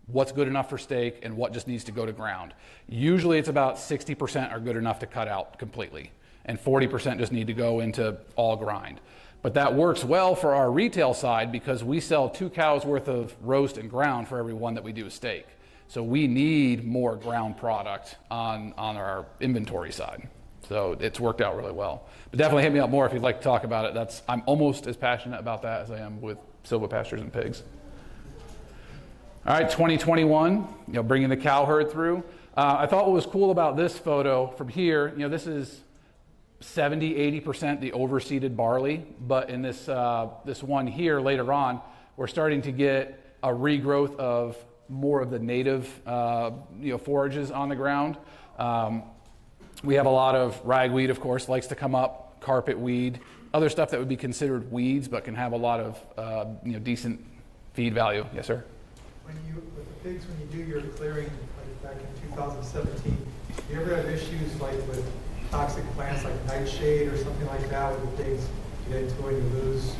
Speaker 2: what's good enough for steak and what just needs to go to ground. Usually it's about 60% are good enough to cut out completely, and 40% just need to go into all grind. But that works well for our retail side because we sell 2 cows worth of roast and ground for every one that we do a steak. So we need more ground product on our inventory side. So it's worked out really well. But definitely hit me up more if you'd like to talk about it. I'm almost as passionate about that as I am with silvopastures and pigs. All right, 2021, bringing the cow herd through. I thought what was cool about this photo from here, this is 70-80% the overseeded barley, but in this one here later on, we're starting to get a regrowth of more of the native forages on the ground. We have a lot of ragweed, of course, likes to come up, carpet weed, other stuff that would be considered weeds, but can have a lot of decent feed value. Yes, sir.
Speaker 3: With the pigs, when you do your clearing, like back in 2017, do you ever have issues like with toxic plants like nightshade or something like that with the pigs? You get into it, you lose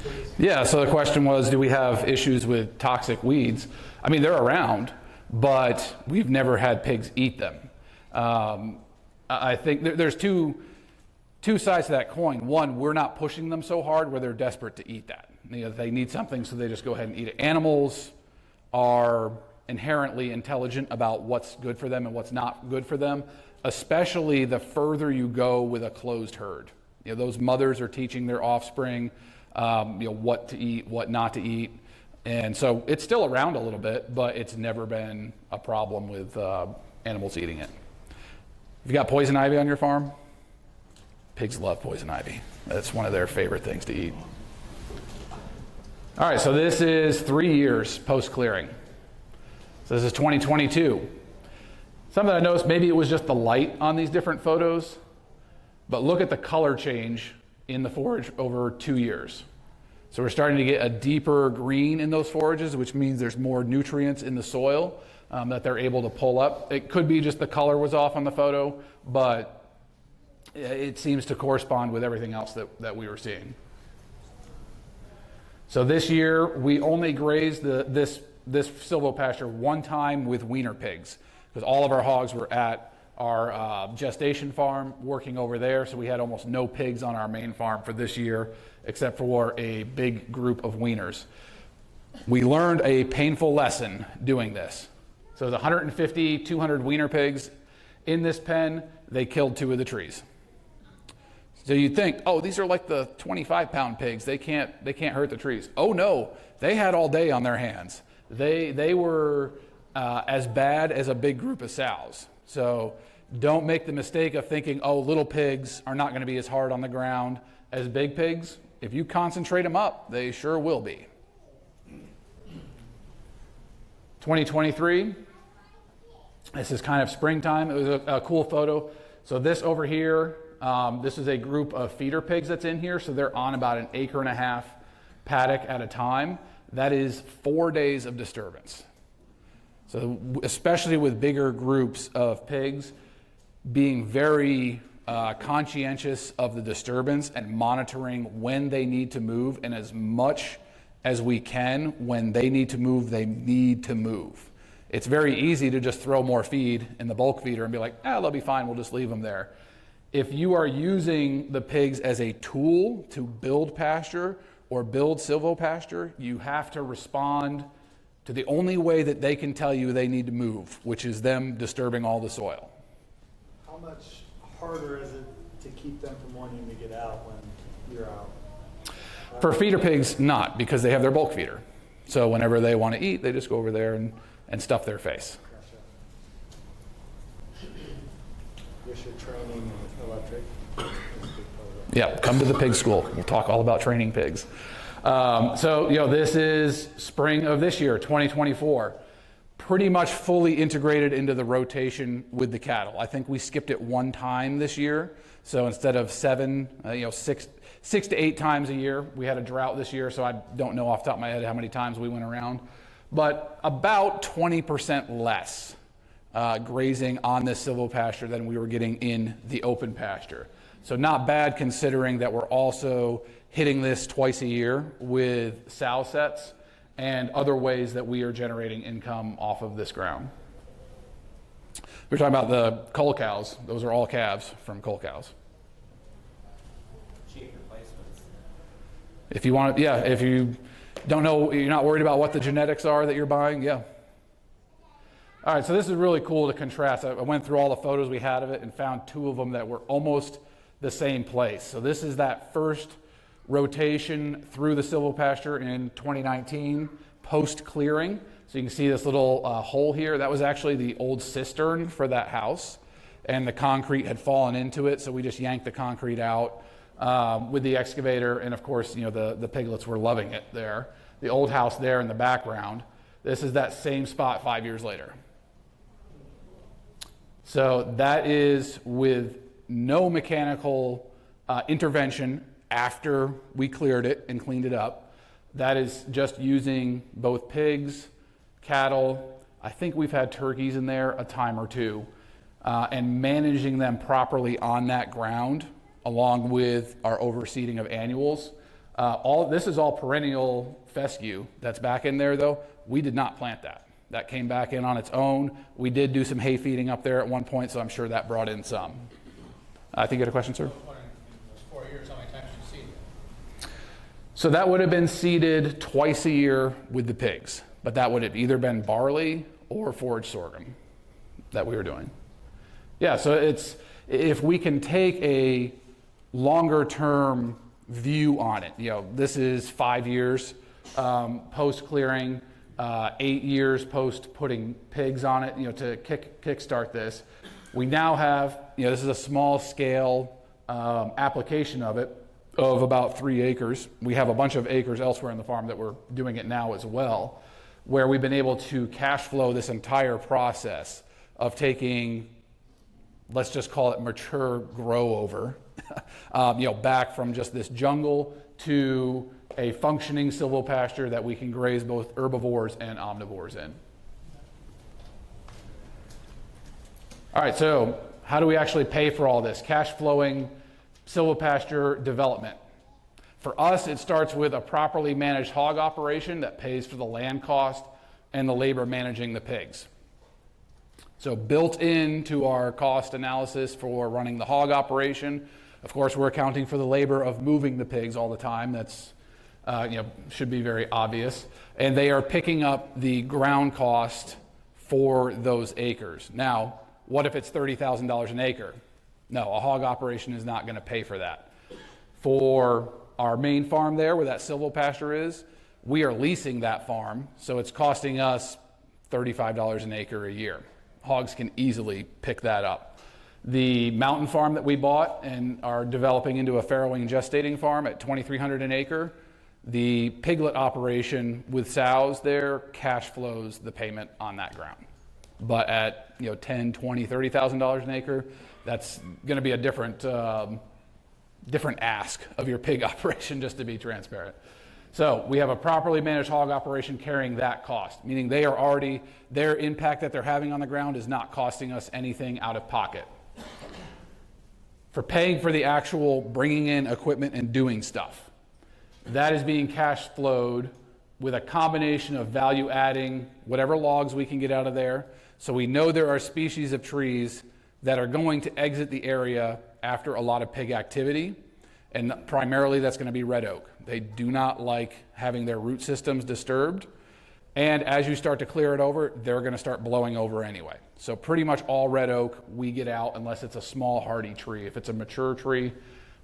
Speaker 3: pigs?
Speaker 2: Yeah, so the question was, do we have issues with toxic weeds? They're around, but we've never had pigs eat them. I think there's two sides to that coin. One, we're not pushing them so hard where they're desperate to eat that. They need something, so they just go ahead and eat it. Animals are inherently intelligent about what's good for them and what's not good for them, especially the further you go with a closed herd. Those mothers are teaching their offspring, what to eat, what not to eat. And so it's still around a little bit, but it's never been a problem with animals eating it. Have you got poison ivy on your farm? Pigs love poison ivy. That's one of their favorite things to eat. All right, so this is 3 years post-clearing. So this is 2022. Something I noticed, maybe it was just the light on these different photos, but look at the color change in the forage over 2 years. So we're starting to get a deeper green in those forages, which means there's more nutrients in the soil that they're able to pull up. It could be just the color was off on the photo, but it seems to correspond with everything else that we were seeing. So this year, we only grazed this silvopasture one time with weaner pigs, because all of our hogs were at our gestation farm working over there, so we had almost no pigs on our main farm for this year, except for a big group of weaners. We learned a painful lesson doing this. So there's 150, 200 weaner pigs in this pen. They killed 2 of the trees. So you'd think, oh, these are like the 25-pound pigs. They can't hurt the trees. Oh no, they had all day on their hands. They were as bad as a big group of sows. So don't make the mistake of thinking, oh, little pigs are not going to be as hard on the ground as big pigs. If you concentrate them up, they sure will be. 2023, this is kind of springtime. It was a cool photo. So this over here, this is a group of feeder pigs that's in here. So they're on about 1.5 acre paddock at a time. That is 4 days of disturbance. So especially with bigger groups of pigs, being very conscientious of the disturbance and monitoring when they need to move, and as much as we can, when they need to move, they need to move. It's very easy to just throw more feed in the bulk feeder and be like, they'll be fine, we'll just leave them there. If you are using the pigs as a tool to build pasture or build silvopasture, you have to respond to the only way that they can tell you they need to move, which is them disturbing all the soil.
Speaker 5: How much harder is it to keep them from wanting to get out when you're out?
Speaker 2: For feeder pigs, not, because they have their bulk feeder. So whenever they want to eat, they just go over there and stuff their face.
Speaker 5: Gotcha. Wish your training in electric.
Speaker 2: Yeah, come to the pig school. We'll talk all about training pigs. So this is spring of this year, 2024. Pretty much fully integrated into the rotation with the cattle. I think we skipped it one time this year. So instead of 6 to 8 times a year, we had a drought this year, so I don't know off the top of my head how many times we went around. But about 20% less grazing on this silvopasture than we were getting in the open pasture. So not bad considering that we're also hitting this twice a year with sow sets and other ways that we are generating income off of this ground. We're talking about the cull cows. Those are all calves from cull cows.
Speaker 4: Cheap replacements.
Speaker 2: If you want, if you don't know, you're not worried about what the genetics are that you're buying, yeah. All right, so this is really cool to contrast. I went through all the photos we had of it and found 2 of them that were almost the same place. So this is that first rotation through the silvopasture in 2019, post-clearing. So you can see this little hole here. That was actually the old cistern for that house, and the concrete had fallen into it, so we just yanked the concrete out with the excavator, and of course, the piglets were loving it there. The old house there in the background. This is that same spot 5 years later. So that is with no mechanical intervention after we cleared it and cleaned it up. That is just using both pigs, cattle, I think we've had turkeys in there a time or 2, and managing them properly on that ground along with our overseeding of annuals. This is all perennial fescue that's back in there though. We did not plant that. That came back in on its own. We did do some hay feeding up there at one point, so I'm sure that brought in some. I think you had a question, sir?
Speaker 10: In those 4 years, how many times did you seed?
Speaker 2: So that would have been seeded twice a year with the pigs, but that would have either been barley or forage sorghum that we were doing. Yeah, so if we can take a longer term view on it, this is 5 years post clearing, 8 years post putting pigs on it, to kickstart this. We now have, this is a small scale application of it, of about 3 acres. We have a bunch of acres elsewhere on the farm that we're doing it now as well, where we've been able to cash flow this entire process of taking, let's just call it mature grow over, back from just this jungle to a functioning silvopasture that we can graze both herbivores and omnivores in. All right, so how do we actually pay for all this? Cash flowing silvopasture development. For us, it starts with a properly managed hog operation that pays for the land cost and the labor managing the pigs. So built into our cost analysis for running the hog operation, of course, we're accounting for the labor of moving the pigs all the time. That's should be very obvious. And they are picking up the ground cost for those acres. Now, what if it's $30,000 an acre? No, a hog operation is not going to pay for that. For our main farm there, where that silvopasture is, we are leasing that farm, so it's costing us $35 an acre a year. Hogs can easily pick that up. The mountain farm that we bought and are developing into a farrowing gestating farm at $2,300 an acre, the piglet operation with sows there cash flows the payment on that ground. But at $10,000, $20,000, $30,000 an acre, that's going to be a different ask of your pig operation, just to be transparent. So we have a properly managed hog operation carrying that cost, meaning their impact that they're having on the ground is not costing us anything out of pocket. For paying for the actual bringing in equipment and doing stuff, that is being cash flowed with a combination of value adding whatever logs we can get out of there. So we know there are species of trees that are going to exit the area after a lot of pig activity, and primarily that's going to be red oak. They do not like having their root systems disturbed, and as you start to clear it over, they're going to start blowing over anyway. So pretty much all red oak we get out unless it's a small hardy tree. If it's a mature tree,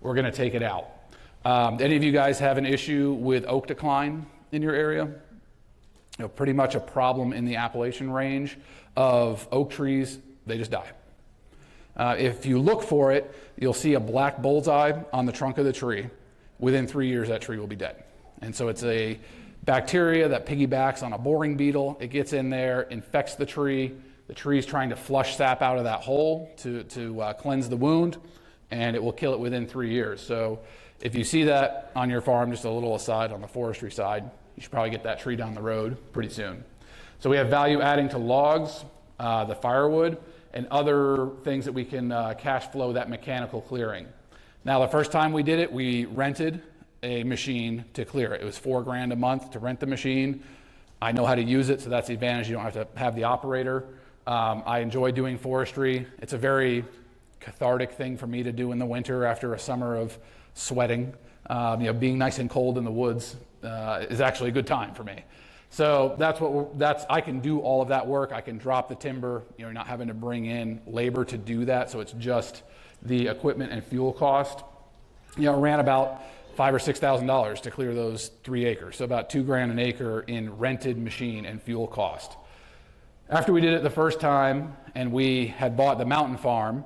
Speaker 2: we're going to take it out. Any of you guys have an issue with oak decline in your area? Pretty much a problem in the Appalachian range of oak trees, they just die. If you look for it, you'll see a black bullseye on the trunk of the tree. Within 3 years, that tree will be dead. And so it's a bacteria that piggybacks on a boring beetle. It gets in there, infects the tree. The tree's trying to flush sap out of that hole to cleanse the wound, and it will kill it within 3 years. So if you see that on your farm, just a little aside on the forestry side, you should probably get that tree down the road pretty soon. So we have value adding to logs, the firewood, and other things that we can cash flow that mechanical clearing. Now, the first time we did it, we rented a machine to clear it. It was $4,000 a month to rent the machine. I know how to use it, so that's the advantage. You don't have to have the operator. I enjoy doing forestry. It's a very cathartic thing for me to do in the winter after a summer of sweating. Being nice and cold in the woods is actually a good time for me. So I can do all of that work. I can drop the timber. You're not having to bring in labor to do that. So it's just the equipment and fuel cost. It ran about $5,000 or $6,000 to clear those 3 acres. So about $2,000 an acre in rented machine and fuel cost. After we did it the first time and we had bought the mountain farm,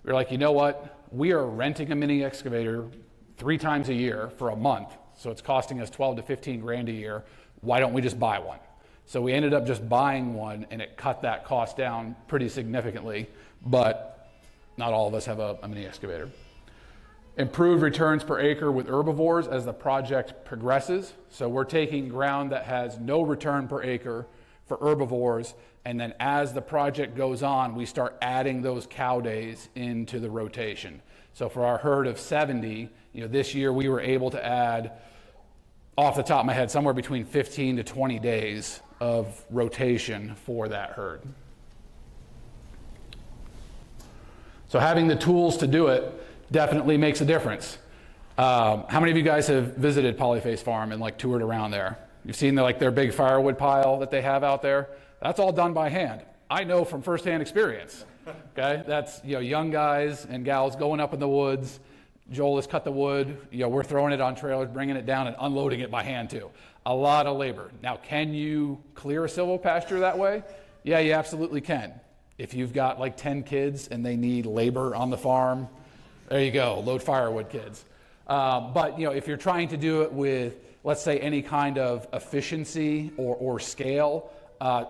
Speaker 2: we were like, you know what? We are renting a mini excavator 3 times a year for a month. So it's costing us $12,000 to $15,000 a year. Why don't we just buy one? So we ended up just buying one, and it cut that cost down pretty significantly, but not all of us have a mini excavator. Improved returns per acre with herbivores as the project progresses. So we're taking ground that has no return per acre for herbivores, and then as the project goes on, we start adding those cow days into the rotation. So for our herd of 70, this year we were able to add, off the top of my head, somewhere between 15 to 20 days of rotation for that herd. So having the tools to do it definitely makes a difference. How many of you guys have visited Polyface Farm and like toured around there? You've seen their big firewood pile that they have out there? That's all done by hand. I know from firsthand experience. Okay, that's young guys and gals going up in the woods. Joel has cut the wood. We're throwing it on trailers, bringing it down, and unloading it by hand too. A lot of labor. Now, can you clear a silvopasture that way? Yeah, you absolutely can. If you've got like 10 kids and they need labor on the farm, there you go. Load firewood, kids. But if you're trying to do it with, let's say, any kind of efficiency or scale,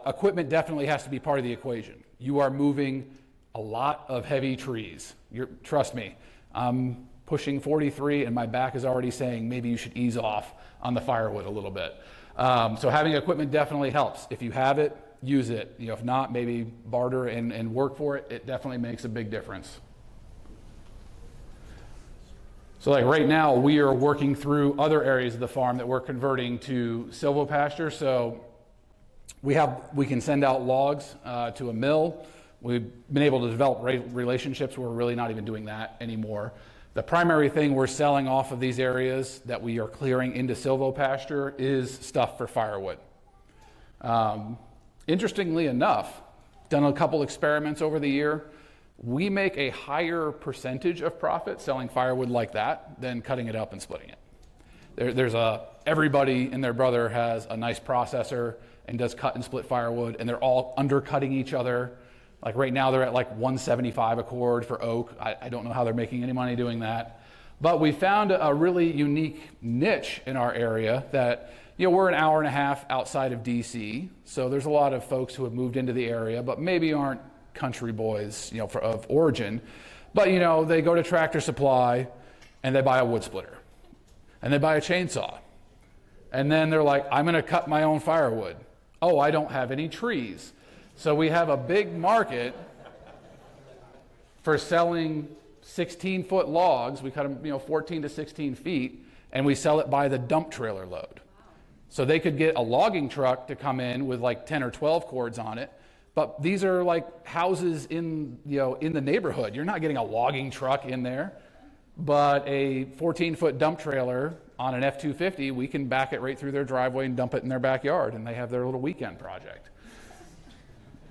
Speaker 2: equipment definitely has to be part of the equation. You are moving a lot of heavy trees. Trust me, I'm pushing 43 and my back is already saying maybe you should ease off on the firewood a little bit. So having equipment definitely helps. If you have it, use it. If not, maybe barter and work for it. It definitely makes a big difference. So like right now, we are working through other areas of the farm that we're converting to silvopasture. So we can send out logs to a mill. We've been able to develop relationships where we're really not even doing that anymore. The primary thing we're selling off of these areas that we are clearing into silvopasture is stuff for firewood. Interestingly enough, done a couple experiments over the year, we make a higher percentage of profit selling firewood like that than cutting it up and splitting it. Everybody and their brother has a nice processor and does cut and split firewood, and they're all undercutting each other. Like right now they're at like 175 a cord for oak. I don't know how they're making any money doing that. But we found a really unique niche in our area that, we're an hour and a half outside of DC. So there's a lot of folks who have moved into the area, but maybe aren't country boys, of origin. But, they go to Tractor Supply and they buy a wood splitter and they buy a chainsaw. And then they're like, I'm going to cut my own firewood. Oh, I don't have any trees. So we have a big market for selling 16-foot logs. We cut them, 14 to 16 feet, and we sell it by the dump trailer load. So they could get a logging truck to come in with like 10 or 12 cords on it, but these are like houses in the neighborhood. You're not getting a logging truck in there, but a 14-foot dump trailer on an F-250, we can back it right through their driveway and dump it in their backyard, and they have their little weekend project.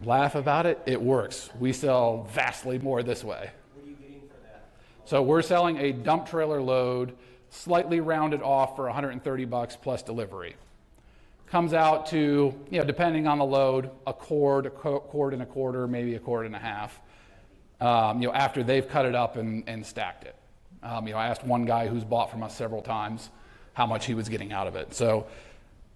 Speaker 2: Laugh about it, it works. We sell vastly more this way.
Speaker 4: What are you getting for that?
Speaker 2: So we're selling a dump trailer load, slightly rounded off for $130 plus delivery. Comes out to, depending on the load, a cord and a quarter, maybe a cord and a half, after they've cut it up and stacked it. I asked one guy who's bought from us several times how much he was getting out of it. So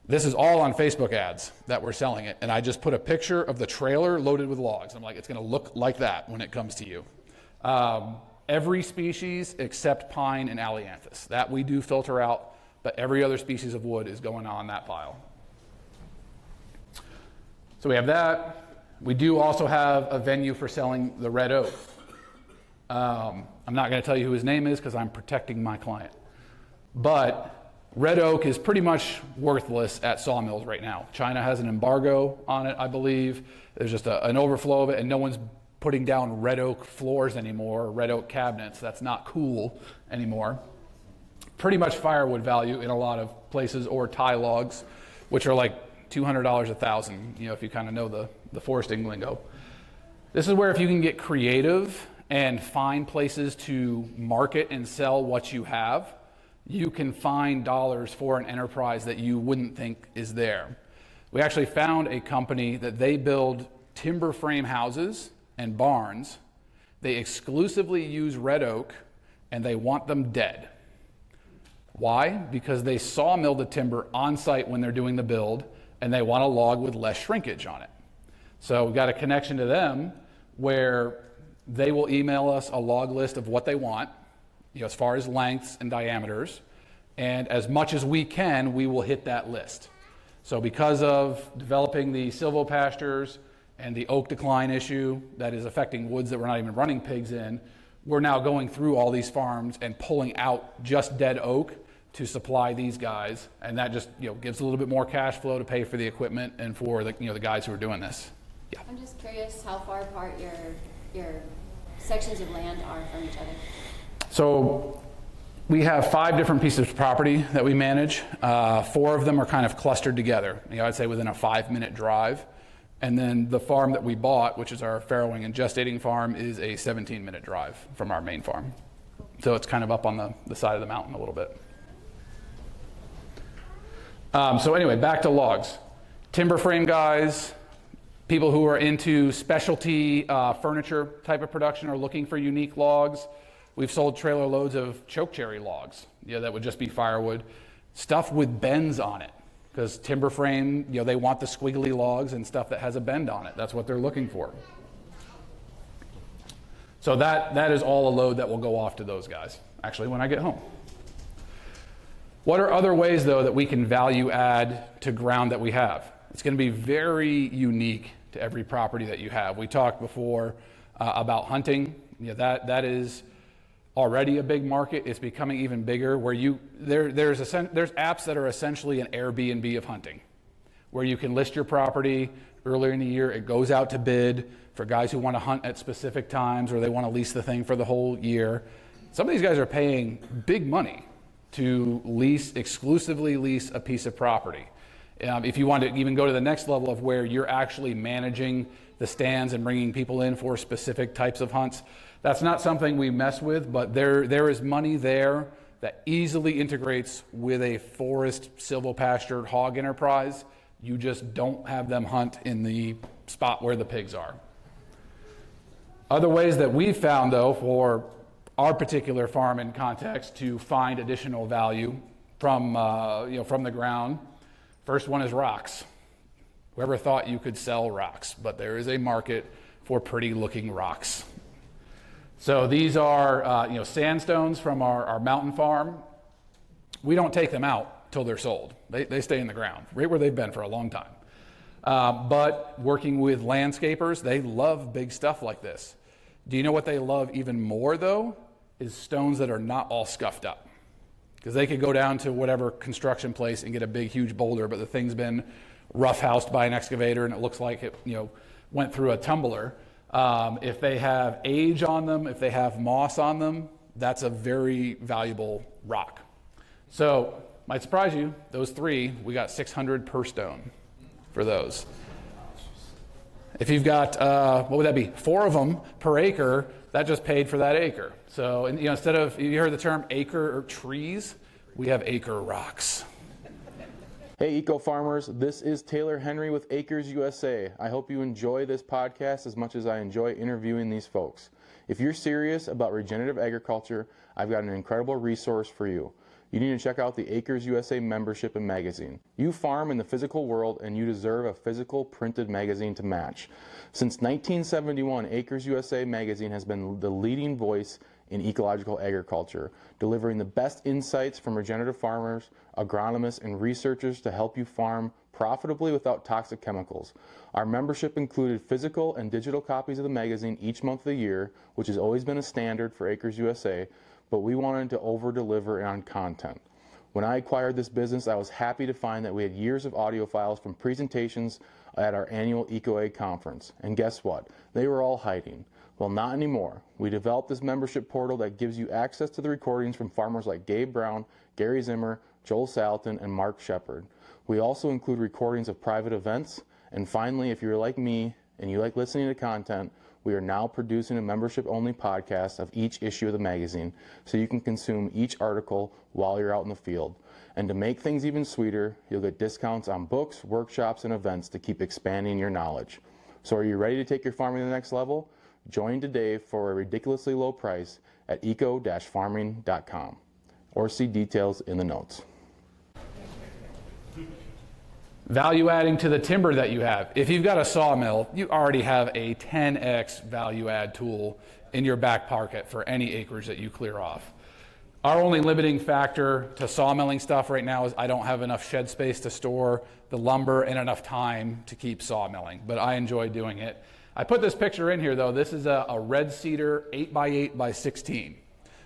Speaker 2: this is all on Facebook ads that we're selling it. And I just put a picture of the trailer loaded with logs. I'm like, it's going to look like that when it comes to you. Every species except pine and ailanthus. That we do filter out, but every other species of wood is going on that pile. So we have that. We do also have a venue for selling the red oak. I'm not going to tell you who his name is because I'm protecting my client. But red oak is pretty much worthless at sawmills right now. China has an embargo on it, I believe. There's just an overflow of it, and no one's putting down red oak floors anymore, or red oak cabinets. That's not cool anymore. Pretty much firewood value in a lot of places, or tie logs, which are like $200 a thousand, if you kind of know the foresting lingo. This is where if you can get creative and find places to market and sell what you have, you can find dollars for an enterprise that you wouldn't think is there. We actually found a company that they build timber frame houses and barns. They exclusively use red oak and they want them dead. Why? Because they sawmill the timber on site when they're doing the build, and they want a log with less shrinkage on it. So we've got a connection to them where they will email us a log list of what they want, as far as lengths and diameters, and as much as we can, we will hit that list. So because of developing the silvopastures and the oak decline issue that is affecting woods that we're not even running pigs in, we're now going through all these farms and pulling out just dead oak to supply these guys, and that just gives a little bit more cash flow to pay for the equipment and for the the guys who are doing this. Yeah.
Speaker 10: I'm just curious how far apart your sections of land are from each other.
Speaker 2: So We have 5 different pieces of property that we manage. 4 of them are kind of clustered together. I'd say within a 5-minute drive. And then the farm that we bought, which is our farrowing and gestating farm, is a 17-minute drive from our main farm. So it's kind of up on the side of the mountain a little bit. So anyway, back to logs. Timber frame guys, people who are into specialty furniture type of production are looking for unique logs. We've sold trailer loads of chokecherry logs, that would just be firewood. Stuff with bends on it, because timber frame, they want the squiggly logs and stuff that has a bend on it. That's what they're looking for. So that is all a load that will go off to those guys, actually, when I get home. What are other ways, though, that we can value add to ground that we have? It's going to be very unique to every property that you have. We talked before about hunting. That is already a big market. It's becoming even bigger, where there's apps that are essentially an Airbnb of hunting, where you can list your property earlier in the year. It goes out to bid for guys who want to hunt at specific times, or they want to lease the thing for the whole year. Some of these guys are paying big money to exclusively lease a piece of property. If you want to even go to the next level of where you're actually managing the stands and bringing people in for specific types of hunts, that's not something we mess with, but there is money there that easily integrates with a forest silvopastured hog enterprise. You just don't have them hunt in the spot where the pigs are. Other ways that we've found, though, for our particular farm in context to find additional value from the ground. First one is rocks. Whoever thought you could sell rocks, but there is a market for pretty looking rocks. So these are sandstones from our mountain farm. We don't take them out till they're sold. They stay in the ground, right where they've been for a long time. But working with landscapers, they love big stuff like this. Do you know what they love even more, though? Is stones that are not all scuffed up. Because they could go down to whatever construction place and get a big, huge boulder, but the thing's been roughhoused by an excavator and it looks like it went through a tumbler. If they have age on them, if they have moss on them, that's a very valuable rock. So, might surprise you, those 3, we got $600 per stone for those. If you've got, what would that be, 4 of them per acre, that just paid for that acre. So instead of, you heard the term acre or trees, we have acre rocks.
Speaker 1: Hey eco farmers, this is Taylor Henry with Acres USA. I hope you enjoy this podcast as much as I enjoy interviewing these folks. If you're serious about regenerative agriculture, I've got an incredible resource for you. You need to check out the Acres USA membership and magazine. You farm in the physical world and you deserve a physical printed magazine to match. Since 1971, Acres USA magazine has been the leading voice in ecological agriculture, delivering the best insights from regenerative farmers, agronomists, and researchers to help you farm profitably without toxic chemicals. Our membership included physical and digital copies of the magazine each month of the year, which has always been a standard for Acres USA, but we wanted to over-deliver on content. When I acquired this business, I was happy to find that we had years of audio files from presentations at our annual EcoAg conference. And guess what? They were all hiding. Well, not anymore. We developed this membership portal that gives you access to the recordings from farmers like Gabe Brown, Gary Zimmer, Joel Salatin, and Mark Shepard. We also include recordings of private events. And finally, if you're like me and you like listening to content, we are now producing a membership-only podcast of each issue of the magazine so you can consume each article while you're out in the field. And to make things even sweeter, you'll get discounts on books, workshops, and events to keep expanding your knowledge. So are you ready to take your farming to the next level? Join today for a ridiculously low price at eco-farming.com or see details in the notes.
Speaker 2: Value adding to the timber that you have. If you've got a sawmill, you already have a 10x value add tool in your back pocket for any acreage that you clear off. Our only limiting factor to sawmilling stuff right now is I don't have enough shed space to store the lumber and enough time to keep sawmilling, but I enjoy doing it. I put this picture in here though. This is a red cedar 8x8x16.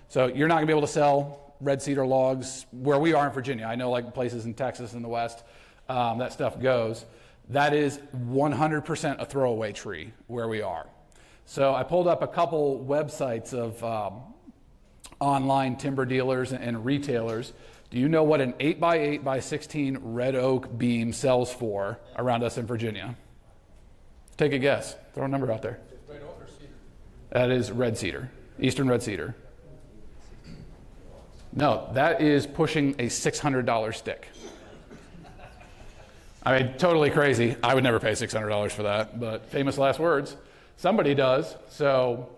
Speaker 2: So you're not gonna be able to sell red cedar logs where we are in Virginia. I know like places in Texas and the West, that stuff goes. That is 100% a throwaway tree where we are. So I pulled up a couple websites of online timber dealers and retailers, do you know what an 8x8 by 16 red oak beam sells for around us in Virginia? Take a guess. Throw a number out there. Red oak or cedar? That is red cedar, eastern red cedar. No, that is pushing a $600 stick. I mean, totally crazy. I would never pay $600 for that, but famous last words. Somebody does, so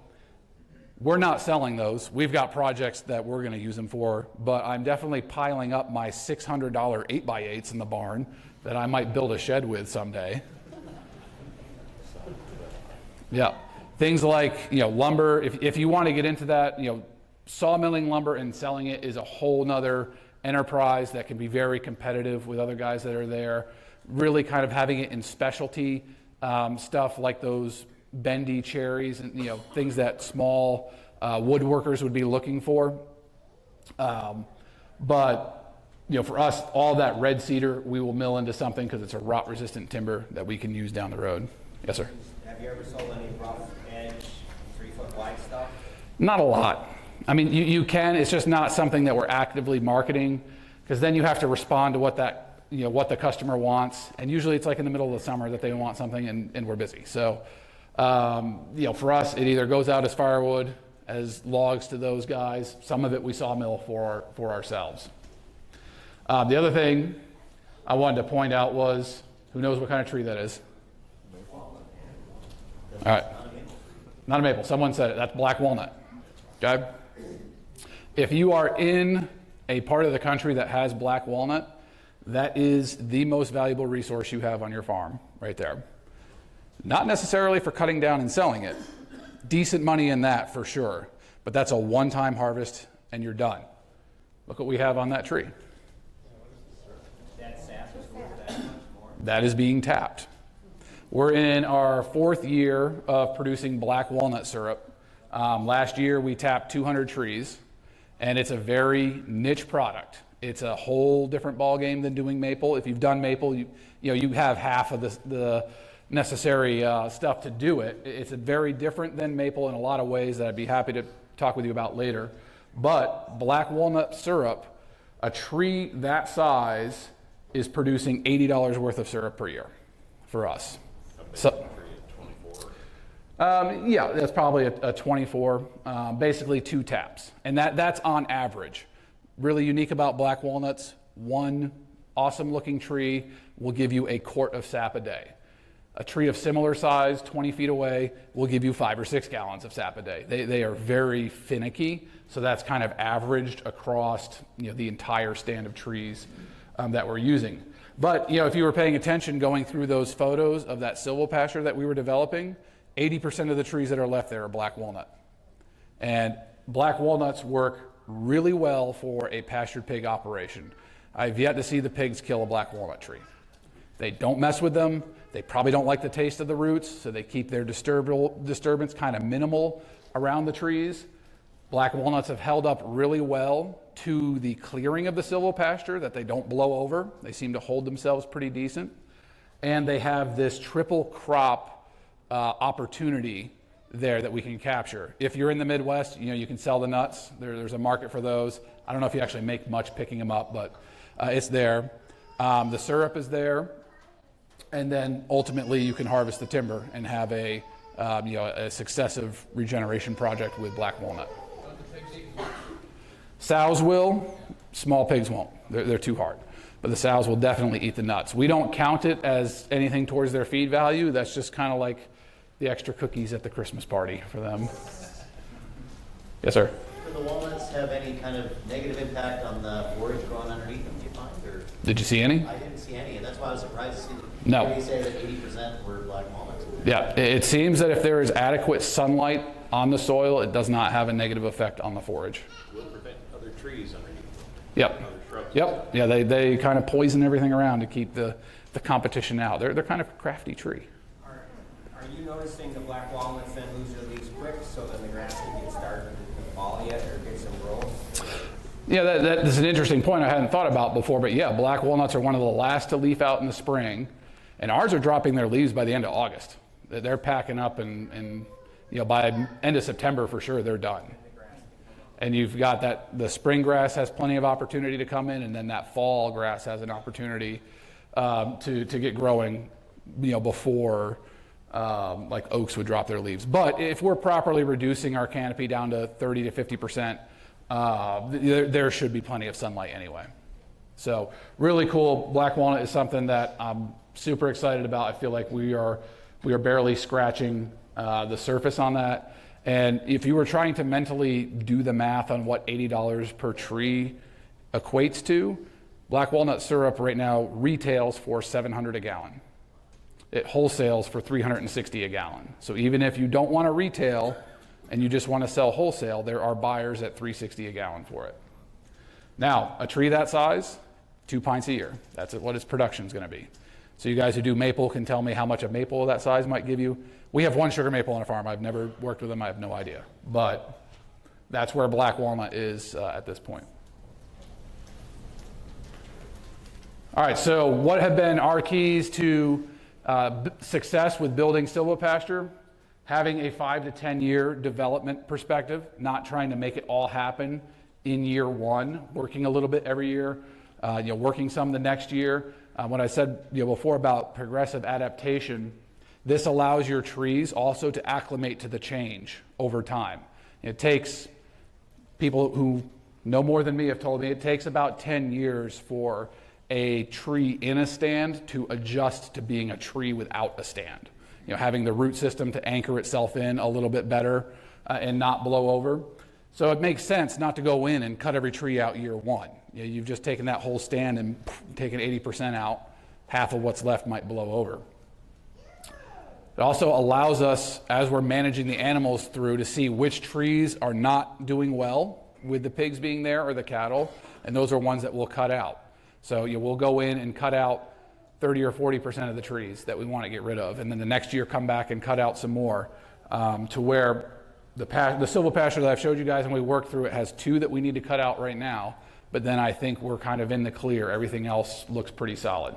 Speaker 2: we're not selling those. We've got projects that we're going to use them for, but I'm definitely piling up my $600 8x8s in the barn that I might build a shed with someday. Yeah, things like, you know, lumber. If you want to get into that, you know, sawmilling lumber and selling it is a whole nother enterprise that can be very competitive with other guys that are there. Really kind of having it in specialty stuff like those bendy cherries and, you know, things that small woodworkers would be looking for. But, you know, for us, all that red cedar we will mill into something because it's a rot resistant timber that we can use down the road. Yes, sir.
Speaker 4: Have you ever sold any rough edge, 3-foot wide stuff?
Speaker 2: Not a lot. I mean, you can. It's just not something that we're actively marketing, because then you have to respond to what that, you know, what the customer wants. And usually it's like in the middle of the summer that they want something, and we're busy. So, you know, for us, it either goes out as firewood, as logs to those guys. Some of it we sawmill for ourselves. The other thing I wanted to point out was, who knows what kind of tree that is? All right. Not a maple. Someone said it. That's black walnut. Okay? If you are in a part of the country that has black walnut, that is the most valuable resource you have on your farm, right there. Not necessarily for cutting down and selling it. Decent money in that for sure. But that's a one-time harvest and you're done. Look what we have on that tree. That is being tapped. We're in our 4th year of producing black walnut syrup. Last year we tapped 200 trees, and it's a very niche product. It's a whole different ballgame than doing maple. If you've done maple, you have half of the necessary stuff to do it. It's very different than maple in a lot of ways that I'd be happy to talk with you about later. But black walnut syrup, a tree that size is producing $80 worth of syrup per year for us. So, yeah, that's probably a 24, basically 2 taps. And that's on average. Really unique about black walnuts, one awesome looking tree will give you a quart of sap a day. A tree of similar size, 20 feet away, will give you 5 or 6 gallons of sap a day. They are very finicky, so that's kind of averaged across, you know, the entire stand of trees that we're using. But, you know, if you were paying attention going through those photos of that silvopasture that we were developing, 80% of the trees that are left there are black walnut. And black walnuts work really well for a pastured pig operation. I've yet to see the pigs kill a black walnut tree. They don't mess with them. They probably don't like the taste of the roots, so they keep their disturbance kind of minimal around the trees. Black walnuts have held up really well to the clearing of the silvopasture, that they don't blow over. They seem to hold themselves pretty decent. And they have this triple crop opportunity there that we can capture. If you're in the Midwest, you know, you can sell the nuts. There's a market for those. I don't know if you actually make much picking them up, but it's there. The syrup is there. And then ultimately you can harvest the timber and have a successive regeneration project with black walnut. Sows will, small pigs won't. They're too hard. But the sows will definitely eat the nuts. We don't count it as anything towards their feed value. That's just kind of like the extra cookies at the Christmas party for them. Yes, sir?
Speaker 6: Do the walnuts have any kind of negative impact on the forage growing underneath them, do you find? Or?
Speaker 2: Did you see any?
Speaker 6: I didn't see any, and that's why I was surprised to see that.
Speaker 2: No.
Speaker 6: You say that 80% were black walnuts.
Speaker 2: Yeah, it seems that if there is adequate sunlight on the soil, it does not have a negative effect on the forage.
Speaker 11: Will prevent other trees underneath them.
Speaker 2: Yep.
Speaker 11: Other shrubs.
Speaker 2: Yep. Yeah, they kind of poison everything around to keep the competition out. They're kind of a crafty tree.
Speaker 4: Are you noticing the black walnuts then lose their leaves quick, so then the grass can get started to fall yet or get some growth?
Speaker 2: Yeah, that's an interesting point I hadn't thought about before, but yeah, black walnuts are one of the last to leaf out in the spring, and ours are dropping their leaves by the end of August. They're packing up, and by end of September for sure they're done. And you've got that the spring grass has plenty of opportunity to come in, and then that fall grass has an opportunity to get growing, before like oaks would drop their leaves. But if we're properly reducing our canopy down to 30 to 50%, there should be plenty of sunlight anyway. So really cool. Black walnut is something that I'm super excited about. I feel like we are barely scratching the surface on that. And if you were trying to mentally do the math on what $80 per tree equates to, black walnut syrup right now retails for $700 a gallon. It wholesales for $360 a gallon. So even if you don't want to retail and you just want to sell wholesale, there are buyers at $360 a gallon for it. Now, a tree that size, 2 pints a year. That's what its production is going to be. So you guys who do maple can tell me how much a maple of that size might give you. We have one sugar maple on a farm. I've never worked with them. I have no idea. But that's where black walnut is at this point. All right, so what have been our keys to success with building silvopasture? Having a 5 to 10 year development perspective, not trying to make it all happen in year one, working a little bit every year, working some the next year. When I said before about progressive adaptation, this allows your trees also to acclimate to the change over time. It takes, people who know more than me have told me, it takes about 10 years for a tree in a stand to adjust to being a tree without a stand. Having the root system to anchor itself in a little bit better and not blow over. So it makes sense not to go in and cut every tree out year one. You've just taken that whole stand and taken 80% out. Half of what's left might blow over. It also allows us, as we're managing the animals through, to see which trees are not doing well with the pigs being there or the cattle, and those are ones that we'll cut out. So we'll go in and cut out 30 or 40% of the trees that we want to get rid of, and then the next year come back and cut out some more to where the silvopasture that I've showed you guys and we worked through, it has 2 that we need to cut out right now, but then I think we're kind of in the clear. Everything else looks pretty solid.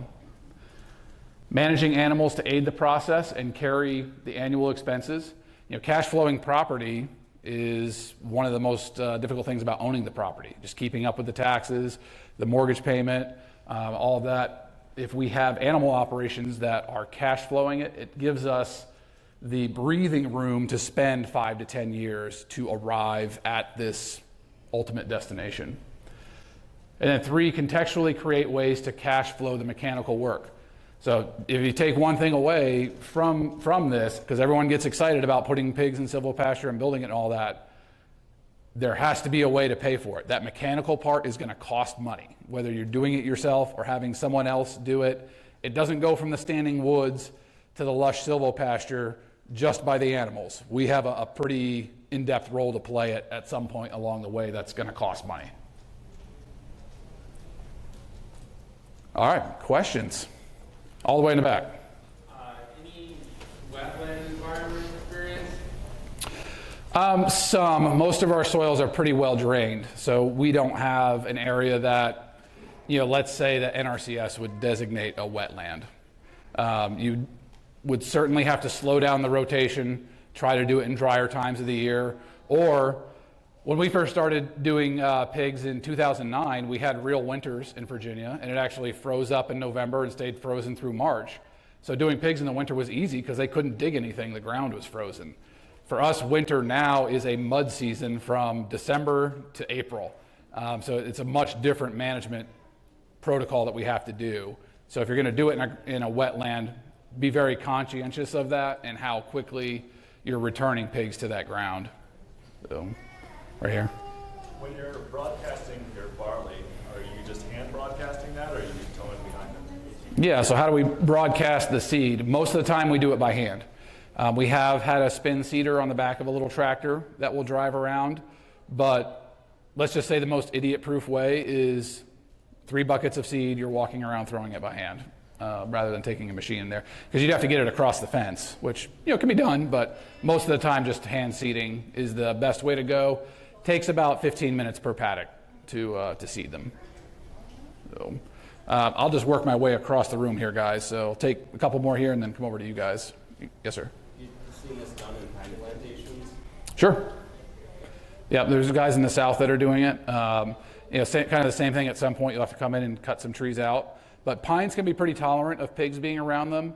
Speaker 2: Managing animals to aid the process and carry the annual expenses. Cash flowing property is one of the most difficult things about owning the property. Just keeping up with the taxes, the mortgage payment, all of that. If we have animal operations that are cash flowing it gives us the breathing room to spend 5 to 10 years to arrive at this ultimate destination. And then 3, contextually create ways to cash flow the mechanical work. So if you take one thing away from this, because everyone gets excited about putting pigs in silvopasture and building it and all that, there has to be a way to pay for it. That mechanical part is going to cost money, whether you're doing it yourself or having someone else do it. It doesn't go from the standing woods to the lush silvopasture just by the animals. We have a pretty in-depth role to play at some point along the way that's going to cost money. All right, questions? All the way in the back.
Speaker 11: Any wetland environment experience?
Speaker 2: Most of our soils are pretty well drained, so we don't have an area that, let's say that NRCS would designate a wetland. You would certainly have to slow down the rotation, try to do it in drier times of the year, or when we first started doing pigs in 2009, we had real winters in Virginia, and it actually froze up in November and stayed frozen through March. So doing pigs in the winter was easy because they couldn't dig anything, the ground was frozen. For us, winter now is a mud season from December to April. So it's a much different management protocol that we have to do. So if you're going to do it in a wetland, be very conscientious of that and how quickly you're returning pigs to that ground. So, right here.
Speaker 12: When you're broadcasting your barley, are you just hand broadcasting that, or are you towing behind it?
Speaker 2: Yeah, so how do we broadcast the seed? Most of the time we do it by hand. We have had a spin seeder on the back of a little tractor that will drive around, but let's just say the most idiot-proof way is 3 buckets of seed, you're walking around throwing it by hand, rather than taking a machine in there. Because you'd have to get it across the fence, which can be done, but most of the time just hand seeding is the best way to go. Takes about 15 minutes per paddock to seed them. So, I'll just work my way across the room here, guys. So I'll take a couple more here and then come over to you guys. Yes, sir.
Speaker 11: You've seen this done in pine plantations?
Speaker 2: Sure. Yeah, there's guys in the south that are doing it. Kind of the same thing. At some point, you'll have to come in and cut some trees out. But pines can be pretty tolerant of pigs being around them.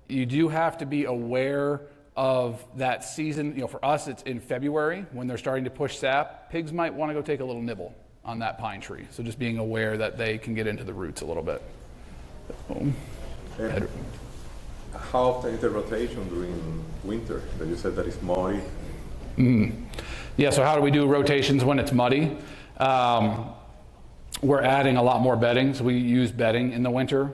Speaker 2: You do have to be aware of that season. For us, it's in February when they're starting to push sap. Pigs might want to go take a little nibble on that pine tree. So just being aware that they can get into the roots a little bit.
Speaker 13: How often is the rotation during winter? That you said that it's muddy.
Speaker 2: Yeah, so how do we do rotations when it's muddy? We're adding a lot more bedding, so we use bedding in the winter,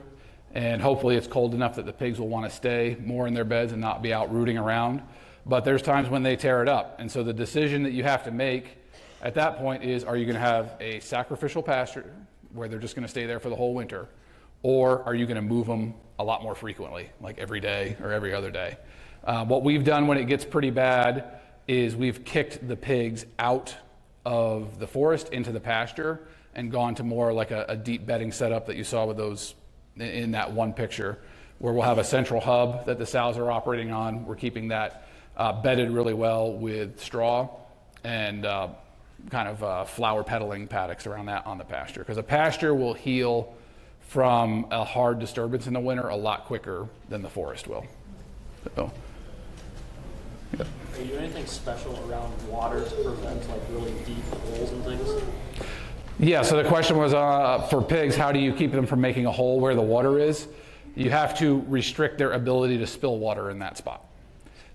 Speaker 2: and hopefully it's cold enough that the pigs will want to stay more in their beds and not be out rooting around. But there's times when they tear it up, and so the decision that you have to make at that point is, are you going to have a sacrificial pasture where they're just going to stay there for the whole winter, or are you going to move them a lot more frequently, like every day or every other day? What we've done when it gets pretty bad is we've kicked the pigs out of the forest into the pasture and gone to more like a deep bedding setup that you saw with those in that one picture, where we'll have a central hub that the sows are operating on. We're keeping that bedded really well with straw and flower peddling paddocks around that on the pasture, because a pasture will heal from a hard disturbance in the winter a lot quicker than the forest will. So, yeah.
Speaker 14: Are you doing anything special around water to prevent like really deep holes and things?
Speaker 2: Yeah, so the question was for pigs, how do you keep them from making a hole where the water is? You have to restrict their ability to spill water in that spot.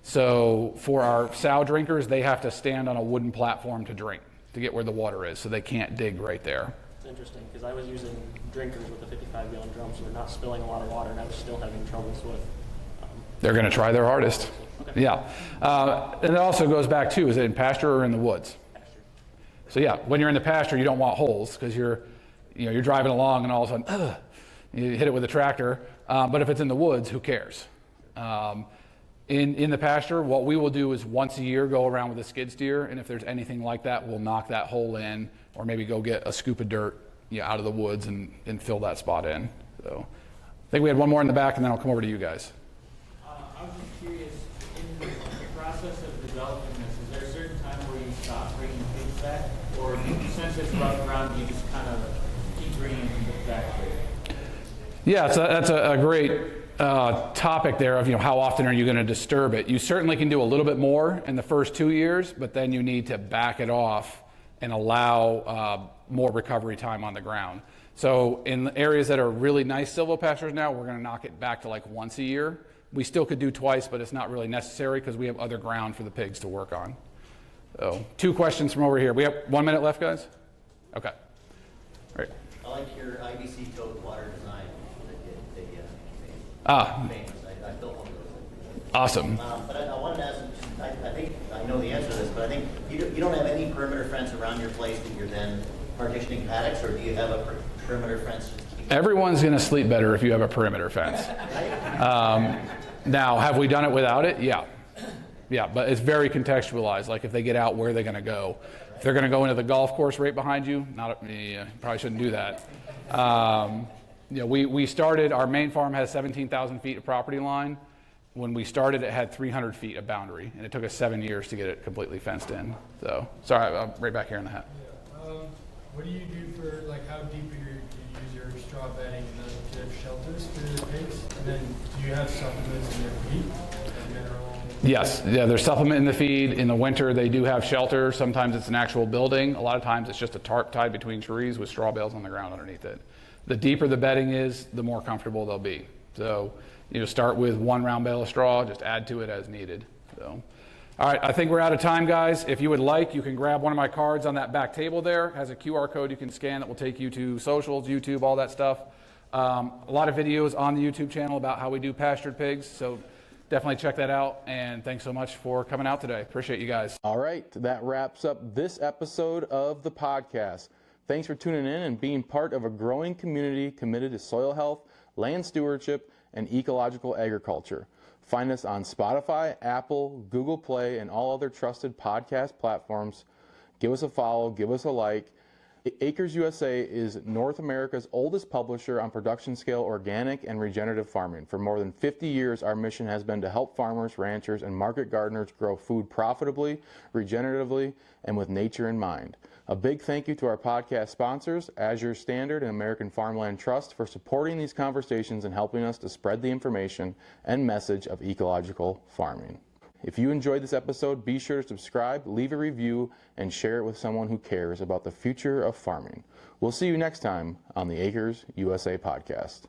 Speaker 2: So for our sow drinkers, they have to stand on a wooden platform to drink to get where the water is, so they can't dig right there.
Speaker 14: It's interesting, because I was using drinkers with a 55-gallon drum, so they're not spilling a lot of water, and I was still having troubles with...
Speaker 2: They're going to try their hardest.
Speaker 14: Okay.
Speaker 2: Yeah. And it also goes back to, is it in pasture or in the woods?
Speaker 14: Pasture.
Speaker 2: So yeah, when you're in the pasture, you don't want holes, because you're driving along and all of a sudden, you hit it with a tractor. But if it's in the woods, who cares? In the pasture, what we will do is once a year go around with a skid steer, and if there's anything like that, we'll knock that hole in, or maybe go get a scoop of dirt out of the woods and fill that spot in. So I think we had one more in the back, and then I'll come over to you guys.
Speaker 11: I was just curious, in the process of developing this, is there a certain time where you stop bringing the pigs back? Or since it's rough ground, you just kind of keep bringing them back?
Speaker 2: Yeah, so that's a great topic there of how often are you going to disturb it. You certainly can do a little bit more in the first 2 years, but then you need to back it off and allow more recovery time on the ground. So in the areas that are really nice silvopastures now, we're going to knock it back to like once a year. We still could do twice, but it's not really necessary because we have other ground for the pigs to work on. So 2 questions from over here. We have 1 minute left, guys? Okay. All right.
Speaker 6: I like your IBC tote water design. Famous. I built one of those.
Speaker 2: Awesome.
Speaker 6: But I wanted to ask, I think I know the answer to this, but I think you don't have any perimeter fence around your place that you're then partitioning paddocks, or do you have a perimeter fence?
Speaker 2: Everyone's going to sleep better if you have a perimeter fence. Now, have we done it without it? Yeah. Yeah, but it's very contextualized. Like if they get out, where are they going to go? If they're going to go into the golf course right behind you, probably shouldn't do that. We started, our main farm has 17,000 feet of property line. When we started, it had 300 feet of boundary, and it took us 7 years to get it completely fenced in. So, sorry, I'm right back here in the hat.
Speaker 3: What do you do for, how deep do you use your straw bedding? Do you have shelters for your pigs? And then do you have supplements in their feed?
Speaker 2: Yes, yeah, there's supplement in the feed. In the winter, they do have shelter. Sometimes it's an actual building. A lot of times it's just a tarp tied between trees with straw bales on the ground underneath it. The deeper the bedding is, the more comfortable they'll be. So, start with 1 round bale of straw, just add to it as needed. So, all right, I think we're out of time, guys. If you would like, you can grab one of my cards on that back table there. It has a QR code you can scan that will take you to socials, YouTube, all that stuff. A lot of videos on the YouTube channel about how we do pastured pigs. So definitely check that out. And thanks so much for coming out today. Appreciate you guys.
Speaker 1: All right, that wraps up this episode of the podcast. Thanks for tuning in and being part of a growing community committed to soil health, land stewardship, and ecological agriculture. Find us on Spotify, Apple, Google Play, and all other trusted podcast platforms. Give us a follow, give us a like. Acres USA is North America's oldest publisher on production scale organic and regenerative farming. For more than 50 years, our mission has been to help farmers, ranchers, and market gardeners grow food profitably, regeneratively, and with nature in mind. A big thank you to our podcast sponsors, Azure Standard and American Farmland Trust, for supporting these conversations and helping us to spread the information and message of ecological farming. If you enjoyed this episode, be sure to subscribe, leave a review, and share it with someone who cares about the future of farming. We'll see you next time on the Acres USA podcast.